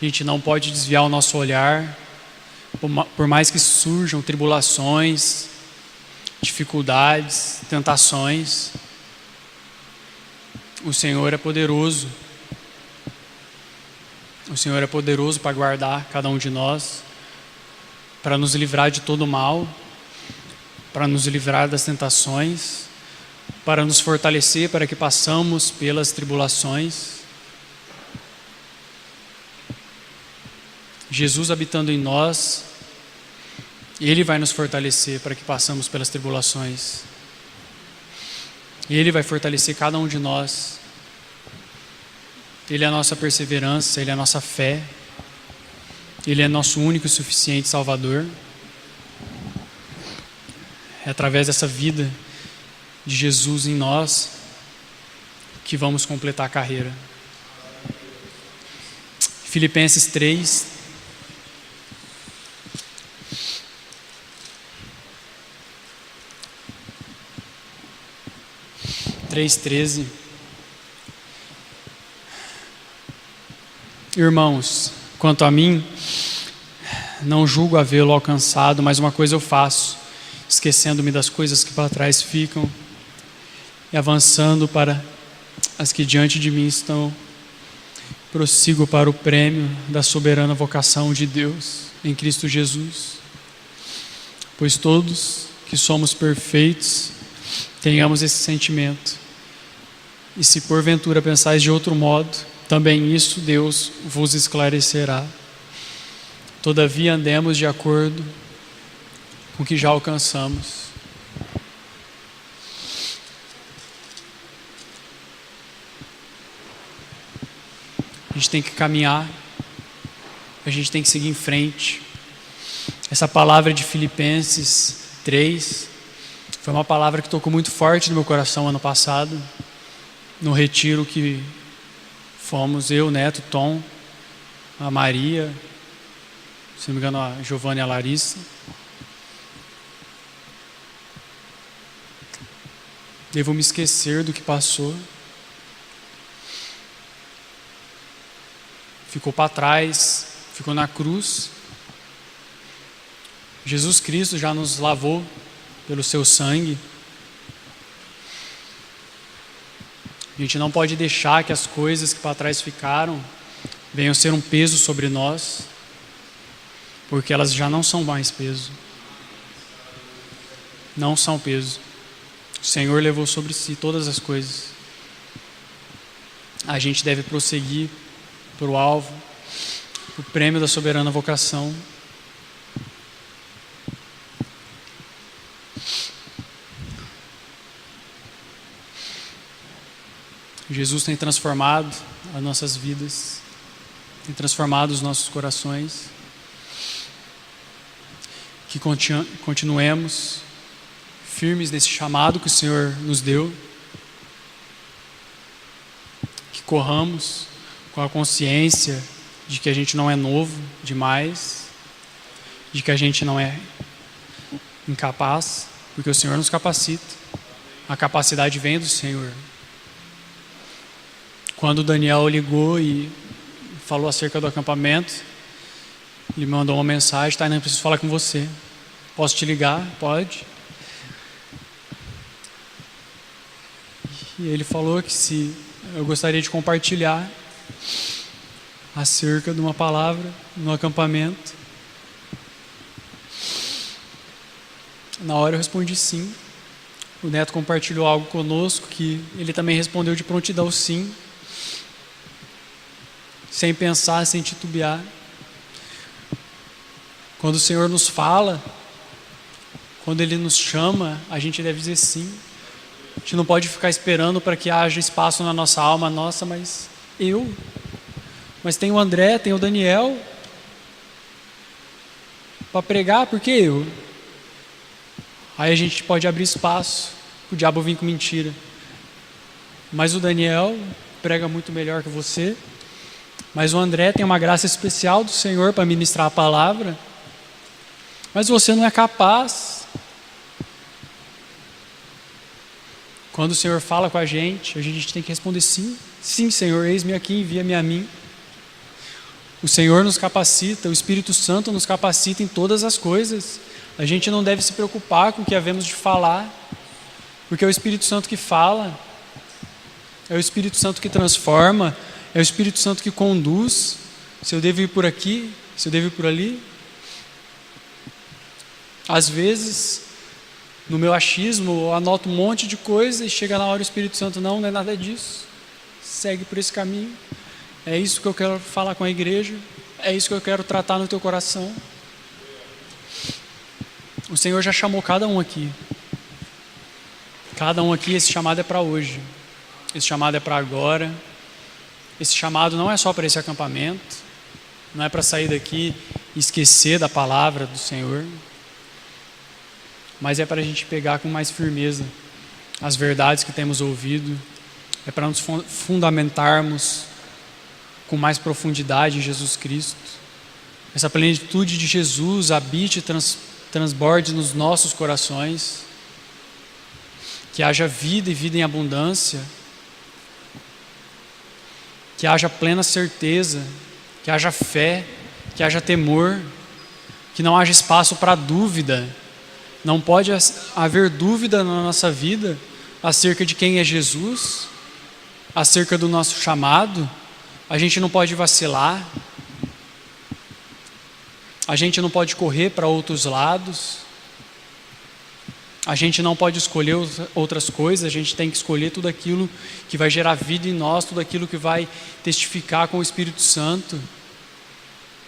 A gente não pode desviar o nosso olhar, por mais que surjam tribulações, dificuldades, tentações. O Senhor é poderoso. O Senhor é poderoso para guardar cada um de nós, para nos livrar de todo mal, para nos livrar das tentações, para nos fortalecer para que passamos pelas tribulações. Jesus habitando em nós, Ele vai nos fortalecer para que passamos pelas tribulações. Ele vai fortalecer cada um de nós. Ele é a nossa perseverança, Ele é a nossa fé. Ele é nosso único e suficiente Salvador. É através dessa vida de Jesus em nós que vamos completar a carreira. Filipenses 3, (3:13). Irmãos, quanto a mim, não julgo havê-lo alcançado, mas uma coisa eu faço, esquecendo-me das coisas que para trás ficam e avançando para as que diante de mim estão, prossigo para o prêmio da soberana vocação de Deus em Cristo Jesus. Pois todos que somos perfeitos, tenhamos esse sentimento. E se porventura pensais de outro modo, também isso Deus vos esclarecerá. Todavia andemos de acordo com o que já alcançamos. A gente tem que caminhar, a gente tem que seguir em frente. Essa palavra de Filipenses 3 foi uma palavra que tocou muito forte no meu coração ano passado, no retiro que fomos eu, Neto, Tom, a Maria, se não me engano a Giovana e a Larissa. Devo me esquecer do que passou. Ficou para trás, ficou na cruz. Jesus Cristo já nos lavou pelo seu sangue. A gente não pode deixar que as coisas que para trás ficaram venham ser um peso sobre nós, porque elas já não são mais peso. Não são peso. O Senhor levou sobre si todas as coisas. A gente deve prosseguir para o alvo, o prêmio da soberana vocação. Jesus tem transformado as nossas vidas, tem transformado os nossos corações. Que continuemos firmes nesse chamado que o Senhor nos deu, que corramos com a consciência de que a gente não é novo demais, de que a gente não é incapaz, porque o Senhor nos capacita. A capacidade vem do Senhor. Quando o Daniel ligou e falou acerca do acampamento, ele me mandou uma mensagem: tá, não preciso falar com você. Posso te ligar? Pode. E ele falou que se eu gostaria de compartilhar acerca de uma palavra no acampamento. Na hora eu respondi sim. O Neto compartilhou algo conosco que ele também respondeu de prontidão sim, sem pensar, sem titubear. Quando o Senhor nos fala, quando Ele nos chama, a gente deve dizer sim. A gente não pode ficar esperando para que haja espaço na nossa alma. Nossa, mas tem o André, tem o Daniel para pregar, por que eu? Aí a gente pode abrir espaço para o diabo vir com mentira. Mas o Daniel prega muito melhor que você. Mas o André tem uma graça especial do Senhor para ministrar a palavra. Mas você não é capaz. Quando o Senhor fala com a gente tem que responder sim. Sim, Senhor, eis-me aqui, envia-me a mim. O Senhor nos capacita, o Espírito Santo nos capacita em todas as coisas. A gente não deve se preocupar com o que havemos de falar, porque é o Espírito Santo que fala, é o Espírito Santo que transforma, é o Espírito Santo que conduz. Se eu devo ir por aqui, se eu devo ir por ali. Às vezes, no meu achismo, eu anoto um monte de coisa e chega na hora o Espírito Santo, não é nada disso. Segue por esse caminho. É isso que eu quero falar com a igreja. É isso que eu quero tratar no teu coração. O Senhor já chamou cada um aqui. Cada um aqui, esse chamado é para hoje. Esse chamado é para agora. Esse chamado não é só para esse acampamento. Não é para sair daqui e esquecer da palavra do Senhor. Mas é para a gente pegar com mais firmeza as verdades que temos ouvido é para nos fundamentarmos com mais profundidade em Jesus Cristo. Essa plenitude de Jesus habite e transborde nos nossos corações. Que haja vida e vida em abundância. Que haja plena certeza. Que haja fé. Que haja temor. Que não haja espaço para dúvida. Não pode haver dúvida na nossa vida acerca de quem é Jesus, acerca do nosso chamado. A gente não pode vacilar. A gente não pode correr para outros lados. A gente não pode escolher outras coisas. A gente tem que escolher tudo aquilo que vai gerar vida em nós, tudo aquilo que vai testificar com o Espírito Santo.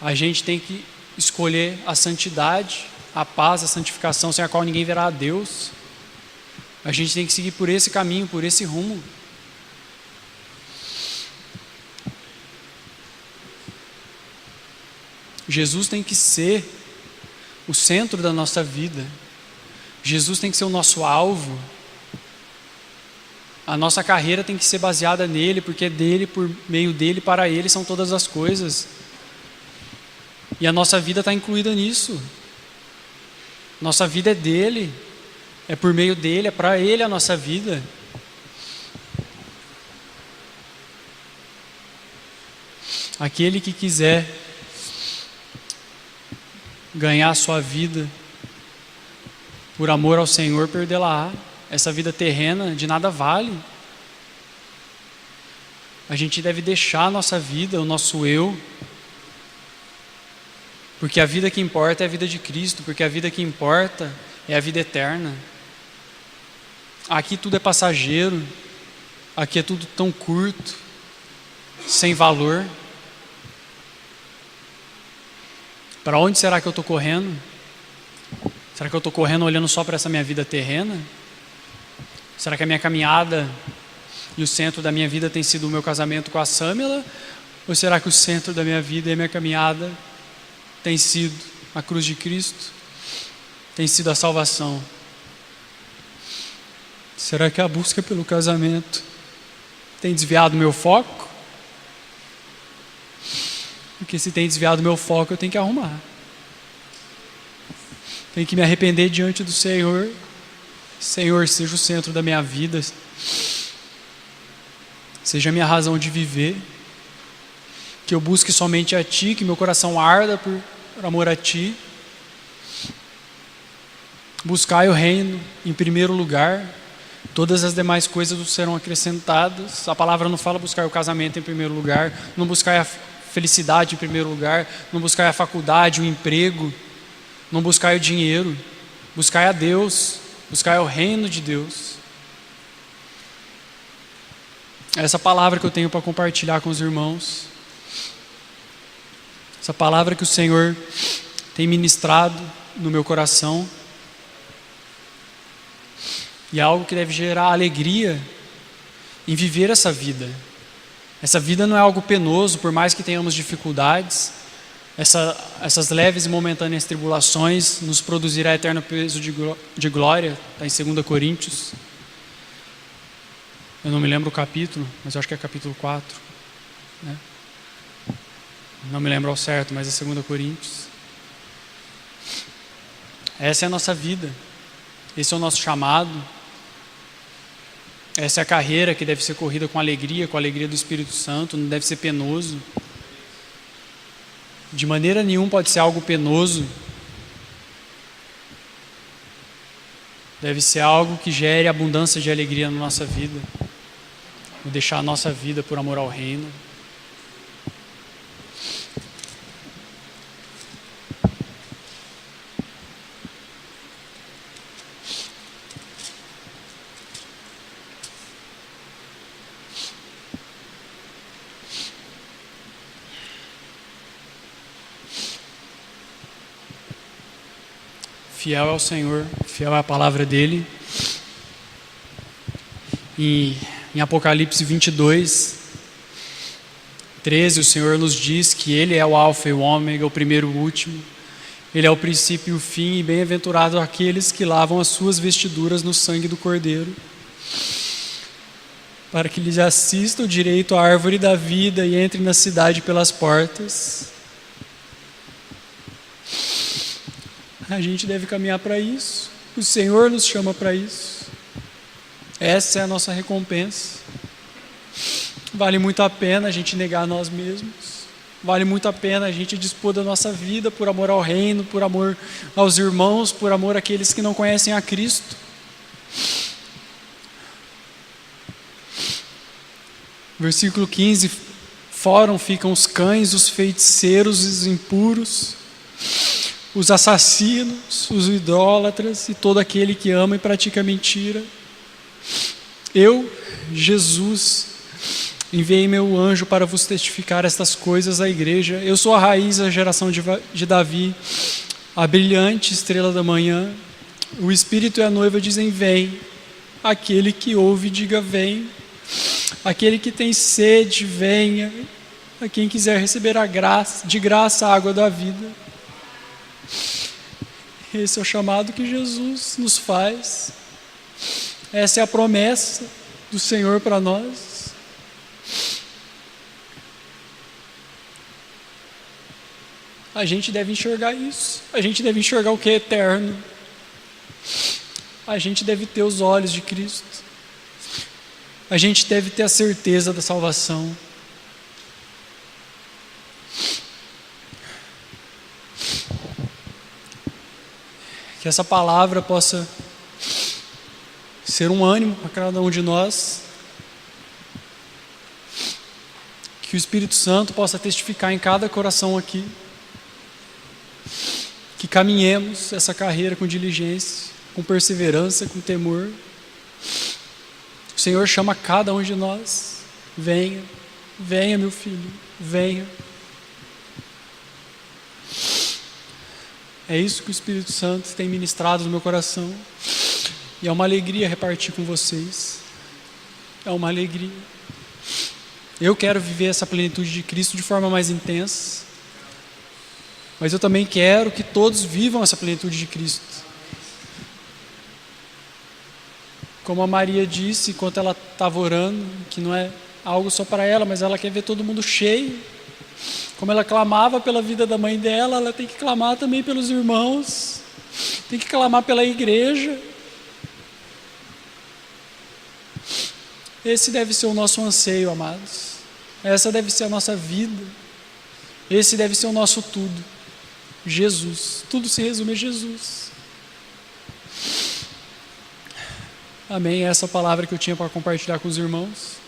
A gente tem que escolher a santidade, a paz, a santificação, sem a qual ninguém verá a Deus. A gente tem que seguir por esse caminho, por esse rumo. Jesus tem que ser o centro da nossa vida. Jesus tem que ser o nosso alvo. A nossa carreira tem que ser baseada nele, porque é dele, por meio dele, para ele são todas as coisas. E a nossa vida está incluída nisso. Nossa vida é dele, é por meio dele, é para ele a nossa vida. Aquele que quiser ganhar a sua vida por amor ao Senhor, perdê-la-á. Essa vida terrena de nada vale. A gente deve deixar a nossa vida, o nosso eu, porque a vida que importa é a vida de Cristo, porque a vida que importa é a vida eterna. Aqui tudo é passageiro, aqui é tudo tão curto, sem valor. Para onde será que eu estou correndo? Será que eu estou correndo olhando só para essa minha vida terrena? Será que a minha caminhada e o centro da minha vida tem sido o meu casamento com a Sâmela? Ou será que o centro da minha vida e a minha caminhada tem sido a cruz de Cristo? Tem sido a salvação? Será que a busca pelo casamento tem desviado meu foco? Porque se tem desviado meu foco, eu tenho que arrumar. Tenho que me arrepender diante do Senhor. Senhor, seja o centro da minha vida. Seja a minha razão de viver. Que eu busque somente a Ti, que meu coração arda por amor a Ti. Buscai o reino em primeiro lugar. Todas as demais coisas serão acrescentadas. A palavra não fala buscar o casamento em primeiro lugar. Não buscar a felicidade em primeiro lugar. Não buscar a faculdade, o emprego. Não buscar o dinheiro. Buscar a Deus. Buscar o reino de Deus. Essa palavra que eu tenho para compartilhar com os irmãos. Essa palavra que o Senhor tem ministrado no meu coração. E é algo que deve gerar alegria em viver essa vida. Essa vida não é algo penoso, por mais que tenhamos dificuldades. Essas leves e momentâneas tribulações nos produzirá eterno peso de glória. Está em 2 Coríntios. Eu não me lembro o capítulo, mas eu acho que é capítulo 4. Né? Não me lembro ao certo, mas é 2 Coríntios. Essa é a nossa vida. Esse é o nosso chamado. Essa é a carreira que deve ser corrida com a alegria do Espírito Santo, não deve ser penoso. De maneira nenhuma pode ser algo penoso. Deve ser algo que gere abundância de alegria na nossa vida. Vou deixar a nossa vida por amor ao reino. Fiel é o Senhor, fiel é a palavra dele. E em Apocalipse 22, 13, o Senhor nos diz que Ele é o alfa e o ômega, o primeiro e o último. Ele é o princípio e o fim, e bem-aventurado aqueles que lavam as suas vestiduras no sangue do Cordeiro. para que lhes assista o direito à árvore da vida e entre na cidade pelas portas. A gente deve caminhar para isso. O Senhor nos chama para isso. Essa é a nossa recompensa. Vale muito a pena a gente negar a nós mesmos. Vale muito a pena a gente dispor da nossa vida por amor ao reino, por amor aos irmãos, por amor àqueles que não conhecem a Cristo. Versículo 15: fora ficam os cães, os feiticeiros, os impuros, os assassinos, os idólatras e todo aquele que ama e pratica mentira. Eu, Jesus, enviei meu anjo para vos testificar estas coisas à igreja. Eu sou a raiz da geração de Davi, a brilhante estrela da manhã. O Espírito e a noiva dizem: vem. Aquele que ouve, diga: vem. Aquele que tem sede, venha. A quem quiser receber de graça a água da vida. Esse é o chamado que Jesus nos faz. Essa é a promessa do Senhor para nós. A gente deve enxergar isso. A gente deve enxergar o que é eterno. A gente deve ter os olhos de Cristo. A gente deve ter a certeza da salvação. Que essa palavra possa ser um ânimo para cada um de nós. Que o Espírito Santo possa testificar em cada coração aqui. Que caminhemos essa carreira com diligência, com perseverança, com temor. O Senhor chama cada um de nós. Venha, venha meu filho, venha. É isso que o Espírito Santo tem ministrado no meu coração. E é uma alegria repartir com vocês. É uma alegria. Eu quero viver essa plenitude de Cristo de forma mais intensa. Mas eu também quero que todos vivam essa plenitude de Cristo. Como a Maria disse enquanto ela estava orando, que não é algo só para ela, mas ela quer ver todo mundo cheio. Como ela clamava pela vida da mãe dela, ela tem que clamar também pelos irmãos, tem que clamar pela igreja. Esse deve ser o nosso anseio, amados. Essa deve ser a nossa vida. Esse deve ser o nosso tudo. Jesus. Tudo se resume a Jesus. Amém. Essa é a palavra que eu tinha para compartilhar com os irmãos.